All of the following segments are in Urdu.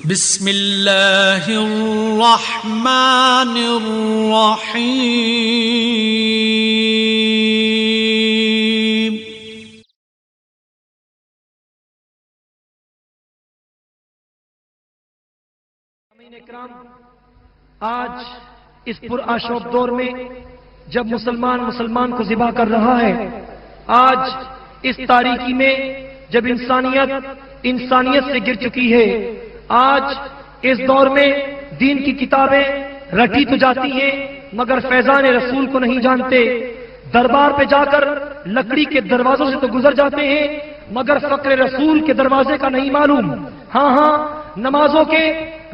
بسم اللہ الرحمن الرحیم۔ آج اس پرآشوب دور میں جب مسلمان کو ذبح کر رہا ہے، آج اس تاریکی میں جب انسانیت سے گر چکی ہے، آج اس دور میں دین کی کتابیں رٹی تو جاتی ہیں مگر فیضان رسول کو نہیں جانتے، دربار پہ جا کر لکڑی کے دروازوں سے تو گزر جاتے ہیں مگر فقر رسول کے دروازے کا نہیں معلوم۔ ہاں نمازوں کے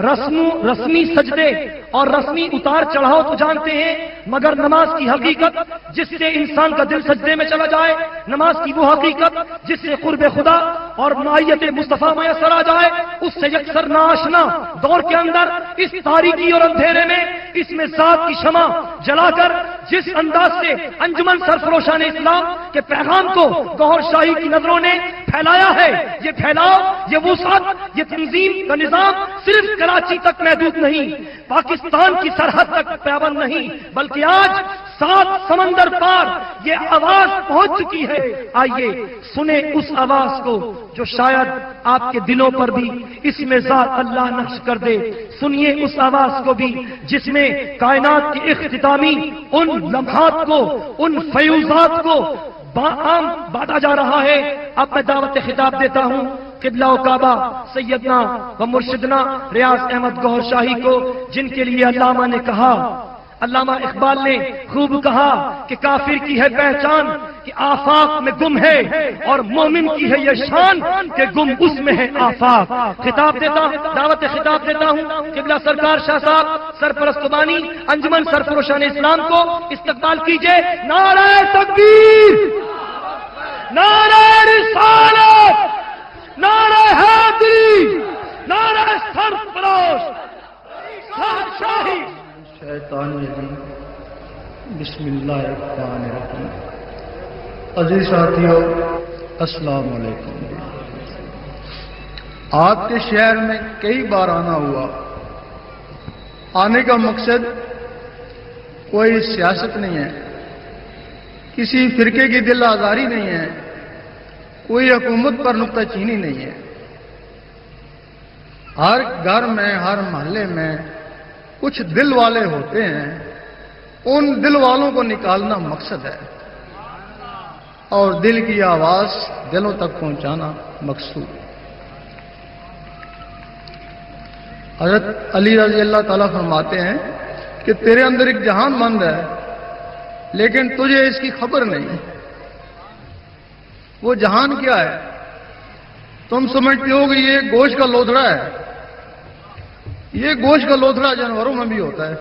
رسمی سجدے اور رسمی اتار چڑھاؤ تو جانتے ہیں مگر نماز کی حقیقت جس سے انسان کا دل سجدے میں چلا جائے، نماز کی وہ حقیقت جس سے قرب خدا اور معیت مصطفیٰ میسر آ جائے، اس سے یکسر ناآشنا دور کے اندر اس تاریکی اور اندھیرے میں اس میں ذات کی شمع جلا کر جس انداز سے انجمن سرفروشان اسلام کے پیغام کو گوہر شاہی کی نظروں نے پھیلایا ہے، یہ پھیلاؤ، یہ وسعت، یہ تنظیم کا نظام صرف کراچی تک محدود نہیں، پاکستان کی سرحد تک پابند نہیں، بلکہ آج 7 سمندر پار یہ آواز پہنچ چکی ہے۔ آئیے سنیں اس آواز کو جو شاید آپ کے دلوں پر بھی اس میں ذات اللہ نقش کر دے، سنیے اس آواز کو بھی جس میں کائنات کی اختتامی ان لمحات کو، ان فیوزات کو عام بانٹا جا رہا ہے۔ اب میں دعوت خطاب دیتا ہوں قبلہ و کعبہ سیدنا و مرشدنا ریاض احمد گوہر شاہی کو، جن کے لیے علامہ نے کہا، علامہ اقبال نے خوب کہا کہ کافر کی ہے پہچان کہ آفاق میں گم ہے اور مومن کی ہے یہ شان کہ گم اس میں ہے آفاق۔ دعوت خطاب دیتا ہوں قبلہ سرکار شاہ صاحب سرپرست بانی انجمن سرفروشان اسلام کو استقبال کیجئے۔ نعرہ تکبیر، نعرہ رسالت، نعرہ حیدری، نعرہ سرفراز شاہی۔ شیطان الرجیم، بسم اللہ الرحمن الرحیم۔ عزیز ساتھیو، السلام علیکم۔ آپ کے شہر میں کئی بار آنا ہوا، آنے کا مقصد کوئی سیاست نہیں ہے، کسی فرقے کی دل آزاری نہیں ہے، کوئی حکومت پر نکتہ چینی نہیں ہے۔ ہر گھر میں، ہر محلے میں کچھ دل والے ہوتے ہیں، ان دل والوں کو نکالنا مقصد ہے اور دل کی آواز دلوں تک پہنچانا مقصود۔ حضرت علی رضی اللہ تعالیٰ فرماتے ہیں کہ تیرے اندر ایک جہان مند ہے لیکن تجھے اس کی خبر نہیں۔ وہ جہان کیا ہے؟ تم سمجھتے ہو کہ یہ گوشت کا لوتھڑا ہے، یہ گوشت کا لوتھڑا جانوروں میں بھی ہوتا ہے،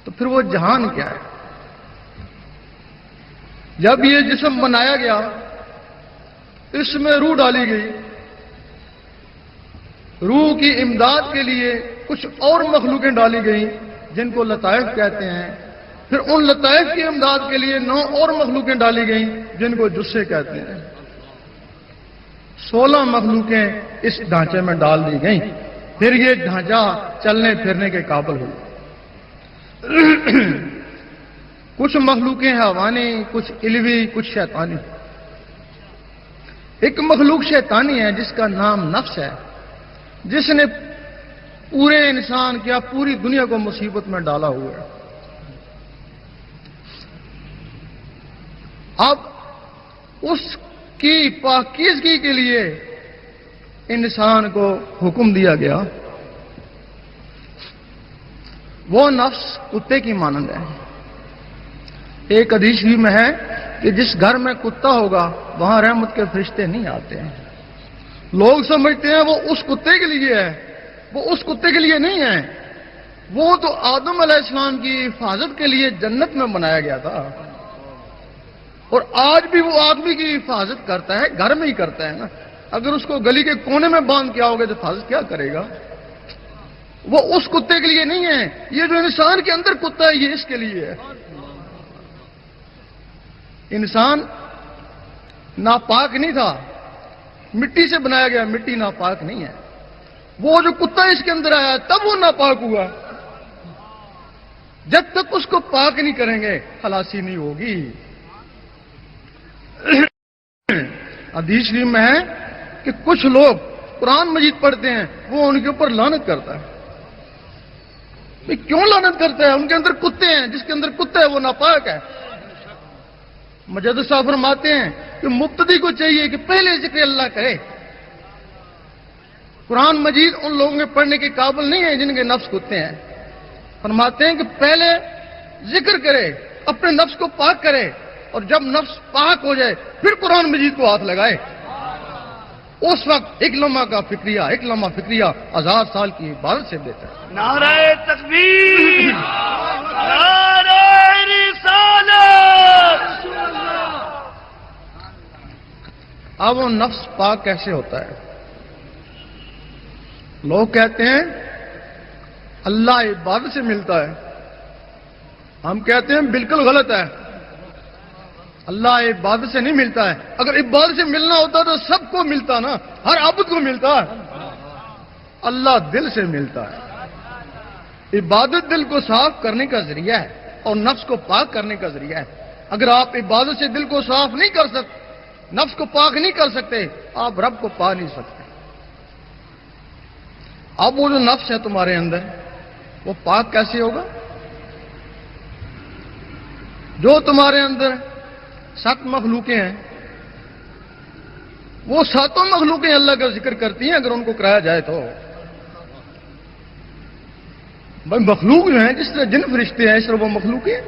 تو پھر وہ جہان کیا ہے؟ جب یہ جسم بنایا گیا، اس میں روح ڈالی گئی، روح کی امداد کے لیے کچھ اور مخلوقیں ڈالی گئیں جن کو لطائف کہتے ہیں، پھر ان لطائف کی امداد کے لیے 9 اور مخلوقیں ڈالی گئیں جن کو جثے کہتے ہیں۔ 16 مخلوقیں اس ڈھانچے میں ڈال دی گئیں، پھر یہ ڈھانچہ چلنے پھرنے کے قابل ہوئی۔ کچھ مخلوقیں حیوانی، کچھ علوی، کچھ شیطانی۔ ایک مخلوق شیطانی ہے جس کا نام نفس ہے، جس نے پورے انسان کیا پوری دنیا کو مصیبت میں ڈالا ہوا ہے۔ اب اس کی پاکیزگی کے لیے انسان کو حکم دیا گیا، وہ نفس کتے کی مانند ہے۔ ایک حدیث بھی میں ہے کہ جس گھر میں کتا ہوگا وہاں رحمت کے فرشتے نہیں آتے ہیں۔ لوگ سمجھتے ہیں وہ اس کتے کے لیے ہے، وہ اس کتے کے لیے نہیں ہے، وہ تو آدم علیہ السلام کی حفاظت کے لیے جنت میں بنایا گیا تھا، اور آج بھی وہ آدمی کی حفاظت کرتا ہے، گھر میں ہی کرتا ہے نا۔ اگر اس کو گلی کے کونے میں باندھ کے آؤ گے تو حفاظت کیا کرے گا؟ وہ اس کتے کے لیے نہیں ہے، یہ جو انسان کے اندر کتا ہے یہ اس کے لیے ہے۔ انسان ناپاک نہیں تھا، مٹی سے بنایا گیا، مٹی ناپاک نہیں ہے، وہ جو کتا اس کے اندر آیا تب وہ ناپاک ہوا. جب تک اس کو پاک نہیں کریں گے خلاصی نہیں ہوگی. حدیث شریف میں ہے کہ کچھ لوگ قرآن مجید پڑھتے ہیں, وہ ان کے اوپر لعنت کرتا ہے. بھئی کیوں لعنت کرتا ہے؟ ان کے اندر کتے ہیں, جس کے اندر کتا ہے وہ ناپاک ہے. مجدد صاحب فرماتے ہیں کہ مبتدی کو چاہیے کہ پہلے ذکر اللہ کرے. قرآن مجید ان لوگوں کے پڑھنے کے قابل نہیں ہے جن کے نفس کتے ہیں. فرماتے ہیں کہ پہلے ذکر کرے, اپنے نفس کو پاک کرے, اور جب نفس پاک ہو جائے پھر قرآن مجید کو ہاتھ لگائے. اس وقت ایک لمحہ کا فکریہ, ایک لمحہ فکریہ 1000 سال کی عبادت سے بہتر ہے. نعرہ تکبیر، نعرہ رسالت. اب وہ نفس پاک کیسے ہوتا ہے؟ لوگ کہتے ہیں اللہ عبادت سے ملتا ہے. ہم کہتے ہیں بالکل غلط ہے. اللہ عبادت سے نہیں ملتا ہے. اگر عبادت سے ملنا ہوتا تو سب کو ملتا نا, ہر عبد کو ملتا. اللہ دل سے ملتا ہے. عبادت دل کو صاف کرنے کا ذریعہ ہے اور نفس کو پاک کرنے کا ذریعہ ہے. اگر آپ عبادت سے دل کو صاف نہیں کر سکتے, نفس کو پاک نہیں کر سکتے, آپ رب کو پا نہیں سکتے. اب وہ جو نفس ہے تمہارے اندر, وہ پاک کیسے ہوگا؟ جو تمہارے اندر 7 مخلوقیں ہیں, وہ 7 مخلوقیں اللہ کا ذکر کرتی ہیں اگر ان کو کرایا جائے تو. بھائی مخلوق جو ہیں, جس طرح جن فرشتے ہیں اس طرح وہ مخلوقیں.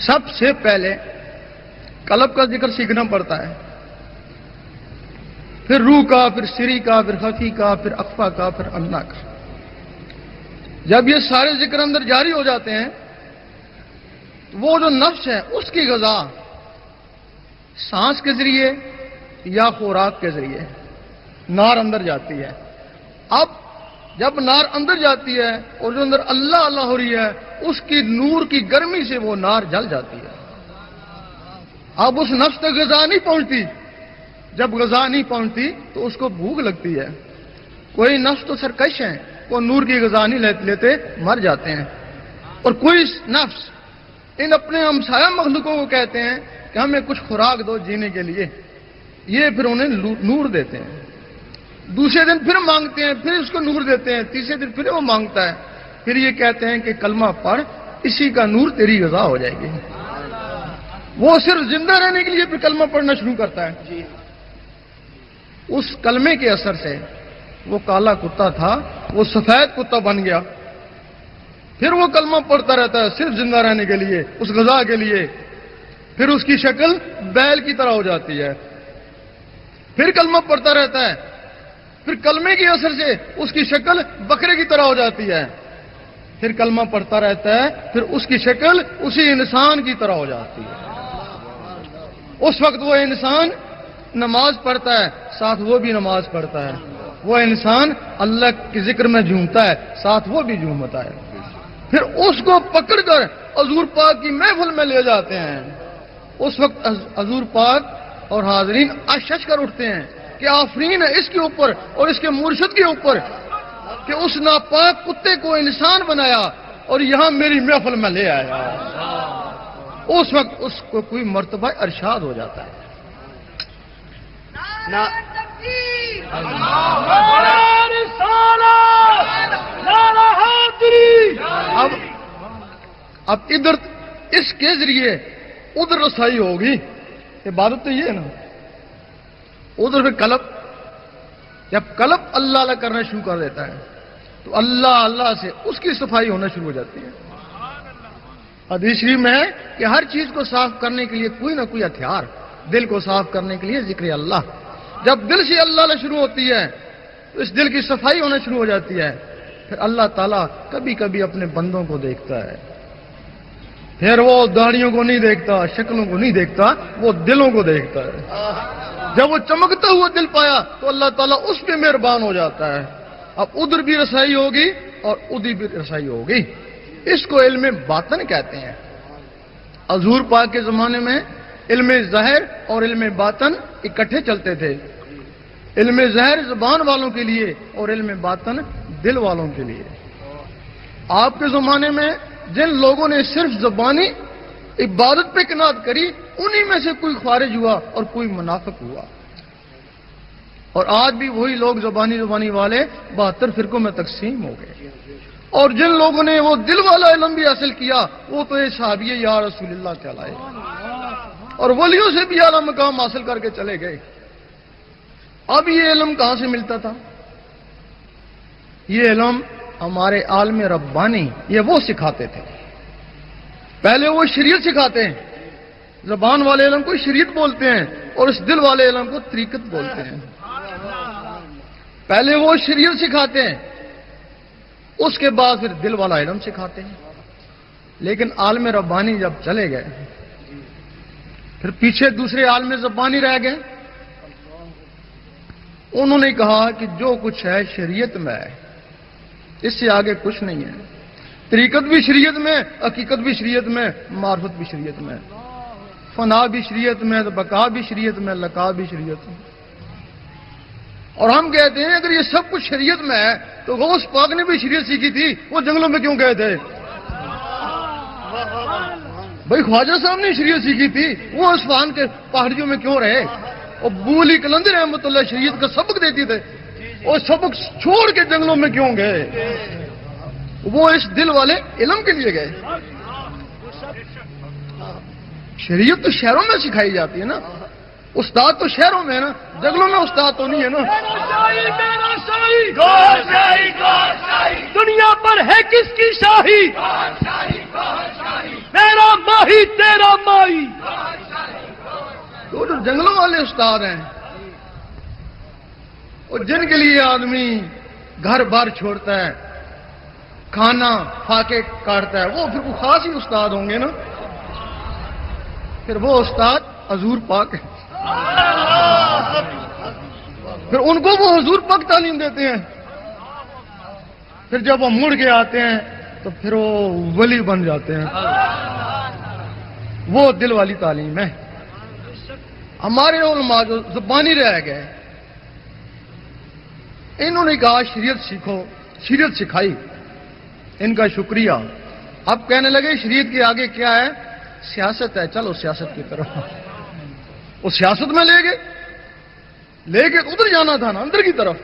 سب سے پہلے قلب کا ذکر سیکھنا پڑتا ہے, پھر روح کا, پھر سری کا, پھر خفی کا, پھر اخفا کا, پھر انا کا. جب یہ سارے ذکر اندر جاری ہو جاتے ہیں, وہ جو نفس ہے اس کی غذا سانس کے ذریعے یا خوراک کے ذریعے نار اندر جاتی ہے. اب جب نار اندر جاتی ہے اور جو اندر اللہ اللہ ہو رہی ہے, اس کی نور کی گرمی سے وہ نار جل جاتی ہے. اب اس نفس تک غذا نہیں پہنچتی. جب غذا نہیں پہنچتی تو اس کو بھوک لگتی ہے. کوئی نفس تو سرکش ہیں, وہ نور کی غذا نہیں لیتے, مر جاتے ہیں. اور کوئی نفس ان اپنے ہمسایہ مخلوقوں کو کہتے ہیں کہ ہمیں کچھ خوراک دو جینے کے لیے, یہ پھر انہیں نور دیتے ہیں. دوسرے دن پھر مانگتے ہیں, پھر اس کو نور دیتے ہیں. تیسرے دن پھر وہ مانگتا ہے, پھر یہ کہتے ہیں کہ کلمہ پڑھ, اسی کا نور تیری غذا ہو جائے گی. وہ صرف زندہ رہنے کے لیے پھر کلمہ پڑھنا شروع کرتا ہے. اس کلمے کے اثر سے وہ کالا کتا تھا, وہ سفید کتا بن گیا. پھر وہ کلمہ پڑھتا رہتا ہے صرف زندہ رہنے کے لیے, اس غذا کے لیے. پھر اس کی شکل بیل کی طرح ہو جاتی ہے. پھر کلمہ پڑھتا رہتا ہے, پھر کلمے کے اثر سے اس کی شکل بکرے کی طرح ہو جاتی ہے. پھر کلمہ پڑھتا رہتا ہے, پھر اس کی شکل اسی انسان کی طرح ہو جاتی ہے. اس وقت وہ انسان نماز پڑھتا ہے, ساتھ وہ بھی نماز پڑھتا ہے. وہ انسان اللہ کے ذکر میں جھومتا ہے, ساتھ وہ بھی جھومتا ہے. پھر اس کو پکڑ کر حضور پاک کی محفل میں لے جاتے ہیں. اس وقت حضور پاک اور حاضرین اشش کر اٹھتے ہیں کہ آفرین ہے اس کے اوپر اور اس کے مرشد کے اوپر کہ اس ناپاک کتے کو انسان بنایا اور یہاں میری محفل میں لے آیا. اس وقت اس کو کوئی مرتبہ ارشاد ہو جاتا ہے. اب ادھر اس کے ذریعے ادھر رسائی ہوگی. عبادت تو یہ ہے نا. ادھر پھر قلب, جب قلب اللہ اللہ کرنا شروع کر دیتا ہے تو اللہ اللہ سے اس کی صفائی ہونا شروع ہو جاتی ہے. حدیث شریف میں ہے کہ ہر چیز کو صاف کرنے کے لیے کوئی نہ کوئی ہتھیار, دل کو صاف کرنے کے لیے ذکر اللہ. جب دل سے اللہ اللہ شروع ہوتی ہے تو اس دل کی صفائی ہونا شروع ہو جاتی ہے. پھر اللہ تعالیٰ کبھی کبھی اپنے بندوں کو دیکھتا ہے. پھر وہ داڑھیوں کو نہیں دیکھتا, شکلوں کو نہیں دیکھتا, وہ دلوں کو دیکھتا ہے. جب وہ چمکتا ہوا دل پایا تو اللہ تعالیٰ اس پہ مہربان ہو جاتا ہے. اب ادھر بھی رسائی ہوگی اور ادھر بھی رسائی ہوگی. اس کو علم باطن کہتے ہیں. حضور پاک کے زمانے میں علم ظاہر اور علم باطن اکٹھے چلتے تھے. علم ظاہر زبان والوں کے لیے اور علم باطن دل والوں کے لیے۔ آپ کے زمانے میں جن لوگوں نے صرف زبانی عبادت پہ قناعت کری، انہی میں سے کوئی خارج ہوا اور کوئی منافق ہوا، اور آج بھی وہی لوگ زبانی والے 72 فرقوں میں تقسیم ہو گئے۔ اور جن لوگوں نے وہ دل والا علم بھی حاصل کیا، وہ تو یہ صحابی یا رسول اللہ کہلائے، اور ولیوں سے بھی اعلیٰ مقام حاصل کر کے چلے گئے۔ اب یہ علم کہاں سے ملتا تھا؟ یہ علم ہمارے عالم ربانی یہ وہ سکھاتے تھے۔ پہلے وہ شریعت سکھاتے ہیں، زبان والے علم کو شریعت بولتے ہیں، اور اس دل والے علم کو طریقت بولتے ہیں۔ پہلے وہ شریعت سکھاتے ہیں، اس کے بعد پھر دل والا علم سکھاتے ہیں۔ لیکن عالم ربانی جب چلے گئے، پھر پیچھے دوسرے عالم زبانی رہ گئے۔ انہوں نے کہا کہ جو کچھ ہے شریعت میں ہے، اس سے آگے کچھ نہیں ہے۔ طریقت بھی شریعت میں، حقیقت بھی شریعت میں، معرفت بھی شریعت میں، فنا بھی شریعت میں، بقا بھی شریعت میں، لقا بھی شریعت میں۔ اور ہم کہتے ہیں اگر یہ سب کچھ شریعت میں ہے تو غوث پاک نے بھی شریعت سیکھی تھی، وہ جنگلوں میں کیوں گئے تھے؟ بھائی خواجہ صاحب نے شریعت سیکھی تھی، وہ اصفہان کے پہاڑیوں میں کیوں رہے؟ اور بولی کلندر رحمۃ اللہ شریعت کا سبق دیتی تھے، اور سبق چھوڑ کے جنگلوں میں کیوں گئے؟ وہ اس دل والے علم کے لیے گئے۔ شریعت تو شہروں میں سکھائی جاتی ہے نا، استاد تو شہروں میں ہے نا، جنگلوں میں استاد تو نہیں ہے نا۔ دنیا پر ہے کس کی شاہی؟ میرا ماہی تیرا ماہی۔ تو جو جنگلوں والے استاد ہیں، اور جن کے لیے آدمی گھر بار چھوڑتا ہے، کھانا فاقے کاٹتا ہے، وہ پھر وہ خاص ہی استاد ہوں گے نا۔ پھر وہ استاد حضور پاک ہے، پھر ان کو وہ حضور پاک تعلیم دیتے ہیں۔ پھر جب وہ مڑ کے آتے ہیں تو پھر وہ ولی بن جاتے ہیں۔ وہ دل والی تعلیم ہے۔ ہمارے علماء جو زبانی رہ گئے، انہوں نے کہا شریعت سیکھو، شریعت سکھائی، ان کا شکریہ۔ اب کہنے لگے شریعت کے آگے کیا ہے؟ سیاست ہے، چلو سیاست کی طرف۔ وہ سیاست میں لے گئے، لے کے ادھر جانا تھا نا اندر کی طرف،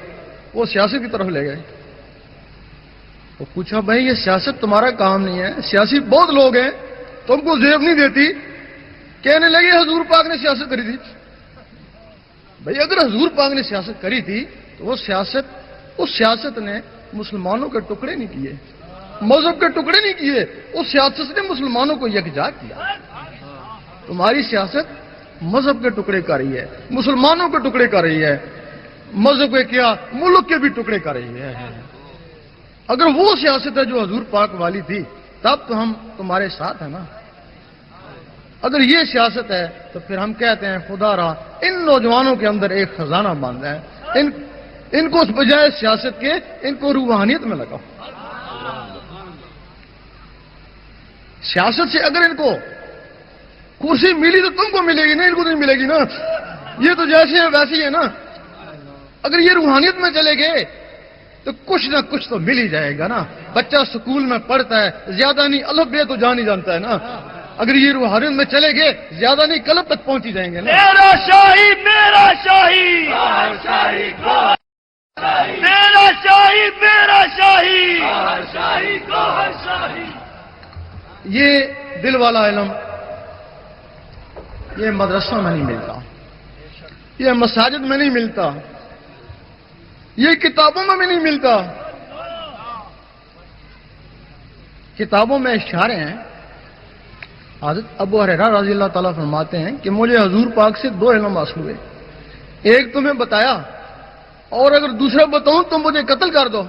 وہ سیاست کی طرف لے گئے۔ وہ پوچھا بھائی یہ سیاست تمہارا کام نہیں ہے، سیاسی بہت لوگ ہیں، تم کو زیب نہیں دیتی۔ کہنے لگے حضور پاک نے سیاست کری تھی۔ بھائی اگر حضور پاک نے سیاست کری تھی تو وہ سیاست، اس سیاست نے مسلمانوں کے ٹکڑے نہیں کیے، مذہب کے ٹکڑے نہیں کیے، اس سیاست نے مسلمانوں کو یکجا کیا۔ تمہاری سیاست مذہب کے ٹکڑے کر رہی ہے، مسلمانوں کے ٹکڑے کر رہی ہے، مذہب کے کیا ملک کے بھی ٹکڑے کر رہی ہے۔ اگر وہ سیاست ہے جو حضور پاک والی تھی تب تو ہم تمہارے ساتھ ہیں نا۔ اگر یہ سیاست ہے تو پھر ہم کہتے ہیں خدا را ان نوجوانوں کے اندر ایک خزانہ باندھا ہے، ان کو اس بجائے سیاست کے ان کو روحانیت میں لگاؤ۔ سیاست سے اگر ان کو کرسی ملی تو تم کو ملے گی، نہیں ان کو نہیں ملے گی نا۔ یہ تو جیسے ہیں ویسے ہی ہے نا۔ اگر یہ روحانیت میں چلے گئے تو کچھ نہ کچھ تو مل ہی جائے گا نا۔ بچہ سکول میں پڑھتا ہے، زیادہ نہیں الف بے تو جان ہی جانتا ہے نا۔ اگر یہ روحانیت میں چلے گئے زیادہ نہیں قلب تک پہنچ ہی جائیں گے نا۔ میرا شاہی میرا شاہی، میرا شاہی میرا شاہی۔ یہ دل والا علم یہ مدرسوں میں نہیں ملتا، یہ مساجد میں نہیں ملتا، یہ کتابوں میں بھی نہیں ملتا۔ کتابوں میں اشارے ہیں۔ حضرت ابو ہریرہ رضی اللہ تعالیٰ فرماتے ہیں کہ مجھے حضور پاک سے 2 علم حاصل ہوئے، ایک تمہیں بتایا اور اگر دوسرا بتاؤں تو مجھے قتل کر دو۔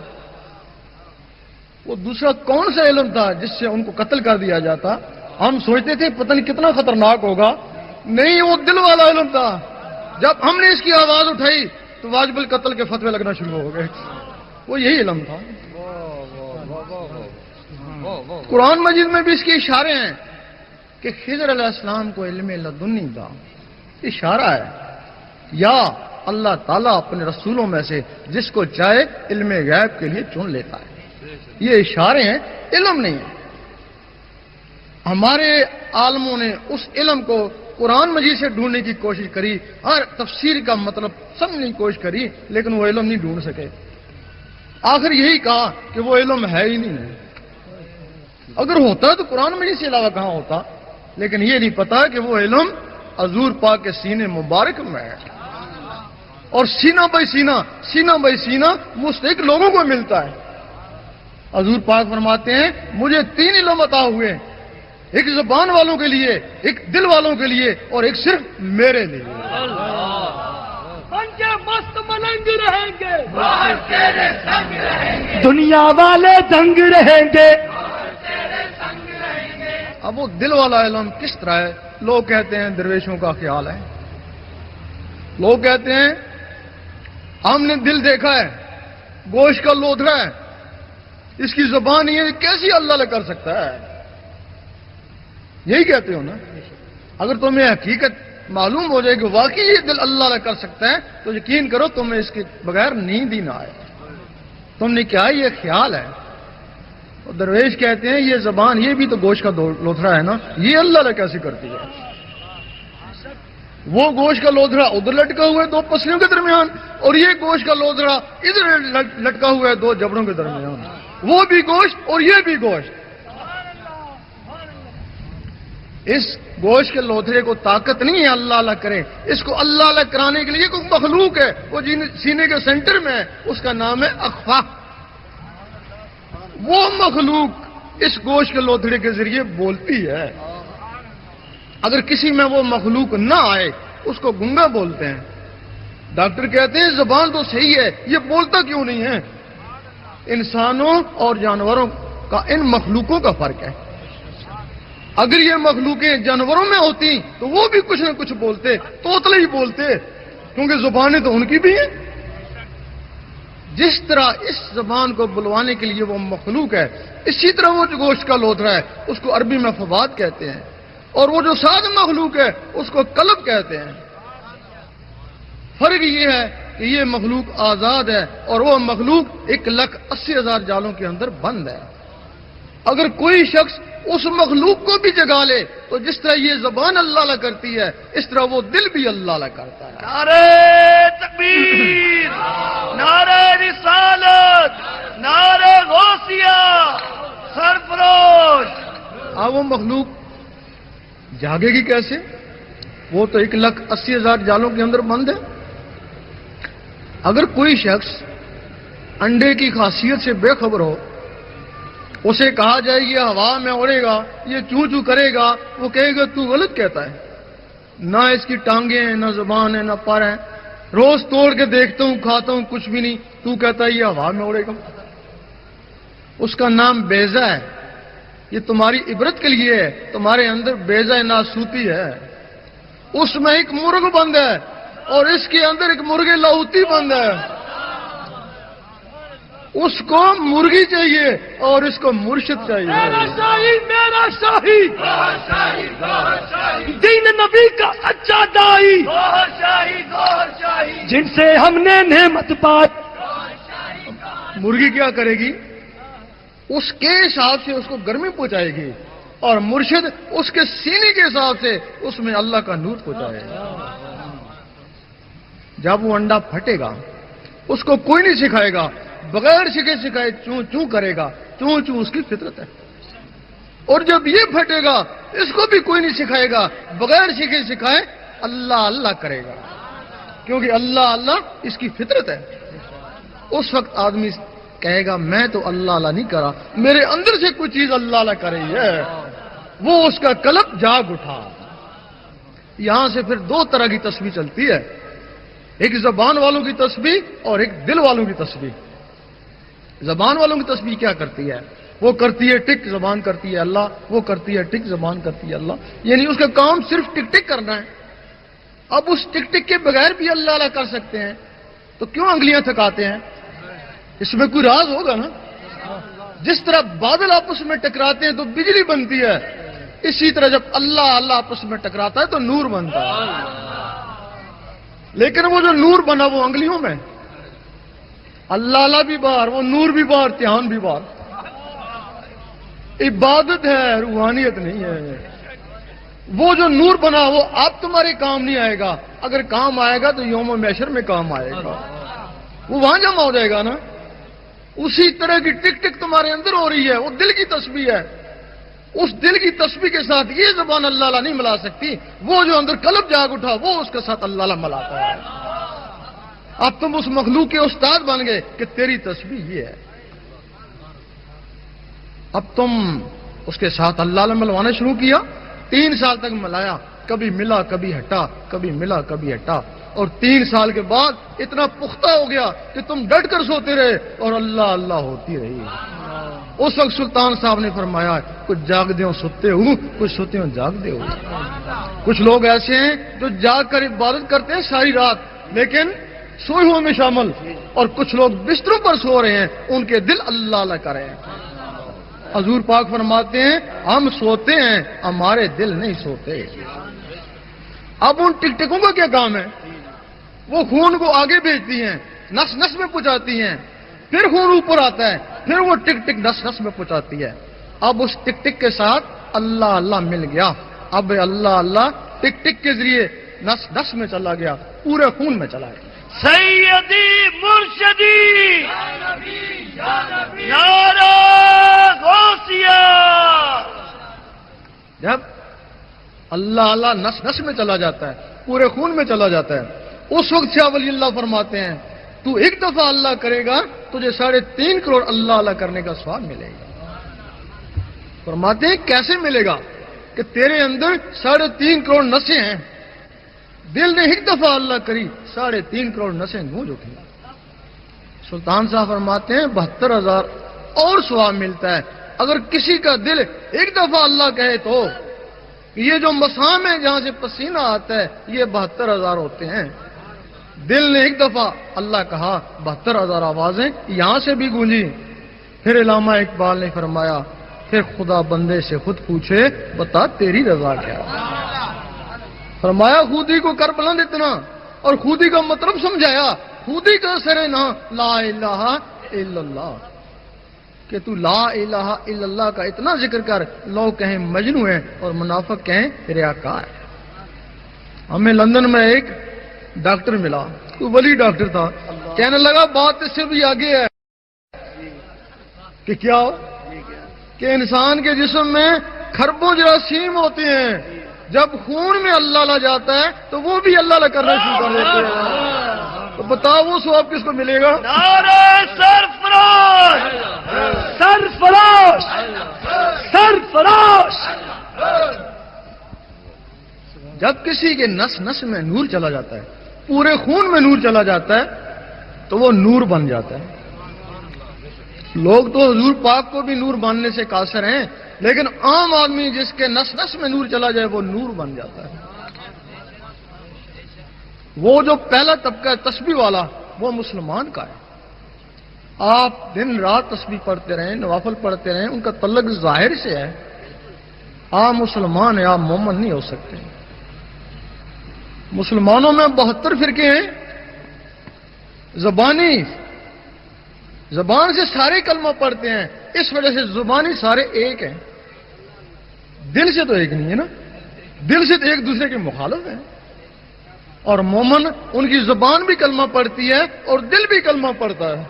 وہ دوسرا کون سا علم تھا جس سے ان کو قتل کر دیا جاتا؟ ہم سوچتے تھے پتہ نہیں کتنا خطرناک ہوگا، نہیں وہ دل والا علم تھا۔ جب ہم نے اس کی آواز اٹھائی تو واجب القتل کے فتوے لگنا شروع ہو گئے۔ وہ یہی علم تھا۔ قرآن مجید میں بھی اس کے اشارے ہیں کہ خضر علیہ السلام کو علم لدنی تھا، اشارہ ہے، یا اللہ تعالیٰ اپنے رسولوں میں سے جس کو چاہے علم غیب کے لیے چن لیتا ہے. یہ اشارے ہیں، علم نہیں ہے. ہمارے عالموں نے اس علم کو قرآن مجید سے ڈھونڈنے کی کوشش کری، ہر تفسیر کا مطلب سمجھنے کی کوشش کری، لیکن وہ علم نہیں ڈھونڈ سکے. آخر یہی کہا کہ وہ علم ہے ہی نہیں ہے. اگر ہوتا تو قرآن مجید سے علاوہ کہاں ہوتا؟ لیکن یہ نہیں پتا کہ وہ علم حضور پاک کے سینے مبارک میں ہے، اور سینہ بائی سینہ مستحق لوگوں کو ملتا ہے. حضور پاک فرماتے ہیں مجھے 3 علم عطا ہوئے، ایک زبان والوں کے لیے، ایک دل والوں کے لیے، اور ایک صرف میرے لیے. مست ملنگ رہیں گے، تیرے سنگ رہیں گے، دنیا والے دنگ رہیں گے. اب وہ دل والا علم کس طرح ہے؟ لوگ کہتے ہیں درویشوں کا خیال ہے، لوگ کہتے ہیں ہم نے دل دیکھا ہے، گوشت کا لوتھڑا ہے، اس کی زبان یہ کیسی اللہ نے کر سکتا ہے؟ یہی کہتے ہو نا. اگر تمہیں حقیقت معلوم ہو جائے کہ واقعی یہ دل اللہ نے کر سکتا ہے تو یقین کرو تمہیں اس کے بغیر نیند ہی نہ آئے. تم نے کیا یہ خیال ہے؟ اور درویش کہتے ہیں یہ زبان، یہ بھی تو گوشت کا لوتھڑا ہے نا، یہ اللہ نے کیسے کرتی ہے؟ وہ گوشت کا لوتھڑا ادھر لٹکا ہوا ہے 2 پسلیوں کے درمیان، اور یہ گوشت کا لوتھڑا ادھر لٹکا ہوا ہے 2 جبڑوں کے درمیان. وہ بھی گوشت اور یہ بھی گوشت. اس گوشت کے لوتھڑے کو طاقت نہیں ہے اللہ اللہ کرے، اس کو اللہ اللہ کرانے کے لیے کوئی مخلوق ہے، وہ سینے کے سینٹر میں ہے، اس کا نام ہے اخفا. وہ مخلوق اس گوشت کے لوتھڑے کے ذریعے بولتی ہے. اگر کسی میں وہ مخلوق نہ آئے اس کو گنگا بولتے ہیں. ڈاکٹر کہتے ہیں زبان تو صحیح ہے، یہ بولتا کیوں نہیں ہے؟ انسانوں اور جانوروں کا ان مخلوقوں کا فرق ہے. اگر یہ مخلوقیں جانوروں میں ہوتی تو وہ بھی کچھ نہ کچھ بولتے، طوطلے ہی بولتے، کیونکہ زبانیں تو ان کی بھی ہیں. جس طرح اس زبان کو بلوانے کے لیے وہ مخلوق ہے، اسی طرح وہ جو گوشت کا لوتھڑا ہے اس کو عربی میں فواد کہتے ہیں، اور وہ جو ساتھ مخلوق ہے اس کو قلب کہتے ہیں. فرق یہ ہے کہ یہ مخلوق آزاد ہے اور وہ مخلوق 1,80,000 جالوں کے اندر بند ہے. اگر کوئی شخص اس مخلوق کو بھی جگا لے تو جس طرح یہ زبان اللہ اللہ کرتی ہے اس طرح وہ دل بھی اللہ اللہ کرتا ہے. نعرہ تکبیر، نعرہ رسالت، نعرہ غوثیہ، سرفروش. اب وہ مخلوق جاگے گی کیسے؟ وہ تو 1,80,000 جالوں کے اندر بند ہے. اگر کوئی شخص انڈے کی خاصیت سے بے خبر ہو، اسے کہا جائے یہ ہوا میں اڑے گا، یہ چوں چوں کرے گا، وہ کہے گا تو غلط کہتا ہے، نہ اس کی ٹانگیں ہیں، نہ زبان ہے، نہ پر ہے، روز توڑ کے دیکھتا ہوں، کھاتا ہوں، کچھ بھی نہیں، تو کہتا ہے یہ ہوا میں اڑے گا. اس کا نام بیضہ ہے. یہ تمہاری عبرت کے لیے ہے، تمہارے اندر بیضہ ناسوتی ہے. اس میں ایک مرغ بند ہے اور اس کے اندر ایک مرغ لاہوتی بند ہے. اس کو مرغی چاہیے اور اس کو مرشد چاہیے. میرا شاہی، میرا شاہی، گوہر شاہی، گوہر شاہی، دین نبی کا سچا دائی، گوہر شاہی، گوہر شاہی. جن سے ہم نے نعمت پائی. مرغی کیا کرے گی؟ اس کے حساب سے اس کو گرمی پہنچائے گی، اور مرشد اس کے سینے کے حساب سے اس میں اللہ کا نور پہنچائے گا. جب وہ انڈا پھٹے گا اس کو کوئی نہیں سکھائے گا، بغیر سکھائے چوں چوں کرے گا، چوں چوں اس کی فطرت ہے. اور جب یہ پھٹے گا اس کو بھی کوئی نہیں سکھائے گا، بغیر سکھائے اللہ اللہ کرے گا، کیونکہ اللہ اللہ اس کی فطرت ہے. اس وقت آدمی کہے گا میں تو اللہ اللہ نہیں کرا، میرے اندر سے کوئی چیز اللہ اللہ کر رہی ہے. وہ اس کا قلب جاگ اٹھا. یہاں سے پھر 2 طرح کی تسبیح چلتی ہے، ایک زبان والوں کی تسبیح اور ایک دل والوں کی تسبیح. زبان والوں کی تسبیح کیا کرتی ہے؟ وہ کرتی ہے ٹک، زبان کرتی ہے اللہ، وہ کرتی ہے ٹک، زبان کرتی ہے اللہ. یعنی اس کا کام صرف ٹک ٹک کرنا ہے. اب اس ٹک ٹک کے بغیر بھی اللہ اللہ کر سکتے ہیں تو کیوں انگلیاں تھکاتے ہیں؟ اس میں کوئی راز ہوگا نا. جس طرح بادل آپس میں ٹکراتے ہیں تو بجلی بنتی ہے، اسی طرح جب اللہ اللہ آپس میں ٹکراتا ہے تو نور بنتا ہے. لیکن وہ جو نور بنا وہ انگلیوں میں، اللہ بھی باہر، وہ نور بھی باہر، دھیان بھی باہر. عبادت ہے، روحانیت نہیں ہے. وہ جو نور بنا وہ اب تمہارے کام نہیں آئے گا. اگر کام آئے گا تو یوم محشر میں کام آئے گا، وہ وہاں جمع ہو جائے گا نا. اسی طرح کی ٹک ٹک تمہارے اندر ہو رہی ہے، وہ دل کی تسبیح ہے. اس دل کی تسبیح کے ساتھ یہ زبان اللہ نہیں ملا سکتی. وہ جو اندر قلب جاگ اٹھا وہ اس کے ساتھ اللہ ملاتا ہے. اب تم اس مخلوق کے استاد بن گئے کہ تیری تسبیح یہ ہے. اب تم اس کے ساتھ اللہ ملوانا شروع کیا. 3 سال تک ملایا، کبھی ملا کبھی ہٹا، کبھی ملا کبھی ہٹا. اور 3 سال کے بعد اتنا پختہ ہو گیا کہ تم ڈٹ کر سوتے رہے اور اللہ ہوتی رہی. اس وقت سلطان صاحب نے فرمایا کچھ جاگتے ہو سوتے ہو، کچھ سوتے ہو جاگتے ہو. کچھ لوگ ایسے ہیں جو جاگ کر عبادت کرتے ہیں ساری رات لیکن سوئے ہوئے میں شامل، اور کچھ لوگ بستروں پر سو رہے ہیں ان کے دل اللہ کر رہے ہیں. حضور پاک فرماتے ہیں ہم سوتے ہیں ہمارے دل نہیں سوتے. اب ان ٹک ٹکوں کا کیا کام ہے؟ وہ خون کو آگے بھیجتی ہیں، نس نس میں پہنچاتی ہیں، پھر خون اوپر آتا ہے، پھر وہ ٹک ٹک نس نس میں پہنچاتی ہے. اب اس ٹک ٹک کے ساتھ اللہ مل گیا. اب اللہ ٹک ٹک کے ذریعے نس نس میں چلا گیا، پورے خون میں چلا گیا. سیدی مرشدی نعرہ غوثیہ. جب اللہ نس نس میں چلا جاتا ہے، پورے خون میں چلا جاتا ہے، اس وقت شاہ ولی اللہ فرماتے ہیں تو ایک دفعہ اللہ کرے گا تجھے 3.5 کروڑ اللہ کرنے کا ثواب ملے گا. فرماتے ہیں کیسے ملے گا؟ کہ تیرے اندر 3.5 کروڑ نسیں ہیں. دل نے ایک دفعہ اللہ کری 3.5 کروڑ نسیں گونج اٹھی. سلطان صاحب فرماتے ہیں 72,000 اور ثواب ملتا ہے اگر کسی کا دل ایک دفعہ اللہ کہے تو. یہ جو مسام ہے جہاں سے پسینہ آتا ہے یہ 72,000 ہوتے ہیں. دل نے ایک دفعہ اللہ کہا 72,000 آوازیں یہاں سے بھی گونجی. پھر علامہ اقبال نے فرمایا پھر خدا بندے سے خود پوچھے بتا تیری رضا کیا. فرمایا خودی کو کر بلند اتنا، اور خودی کا مطلب سمجھایا. خودی کا سرے نہ لا الہ الا اللہ، کہ تو لا الہ الا اللہ کا اتنا ذکر کر. لوگ کہیں مجنون ہے اور منافق کہیں ریاکار. ہمیں لندن میں ایک ڈاکٹر ملا، تو ولی ڈاکٹر تھا. کہنے لگا بات اس سے بھی آگے ہے. کہ کیا ہو؟ کہ انسان کے جسم میں کھربوں جراثیم ہوتے ہیں، جب خون میں اللہ جاتا ہے تو وہ بھی اللہ کرنا شروع کر دیتے ہیں. تو بتاؤ وہ ثواب کس کو ملے گا؟ نعرہ سرفراز سرفراز سرفراز. جب کسی کے نس نس میں نور چلا جاتا ہے، پورے خون میں نور چلا جاتا ہے تو وہ نور بن جاتا ہے. لوگ تو حضور پاک کو بھی نور ماننے سے قاصر ہیں، لیکن عام آدمی جس کے نس نس میں نور چلا جائے وہ نور بن جاتا ہے. وہ جو پہلا طبقہ ہے تسبیح والا وہ مسلمان کا ہے. آپ دن رات تسبیح پڑھتے رہیں، نوافل پڑھتے رہیں، ان کا تعلق ظاہر سے ہے. آپ مسلمان ہیں، آپ مومن نہیں ہو سکتے. مسلمانوں میں 72 فرقے ہیں. زبان سے سارے کلمہ پڑھتے ہیں، اس وجہ سے زبانی سارے ایک ہیں. دل سے تو ایک نہیں ہے نا، دل سے تو ایک دوسرے کے مخالف ہیں. اور مومن ان کی زبان بھی کلمہ پڑھتی ہے اور دل بھی کلمہ پڑھتا ہے.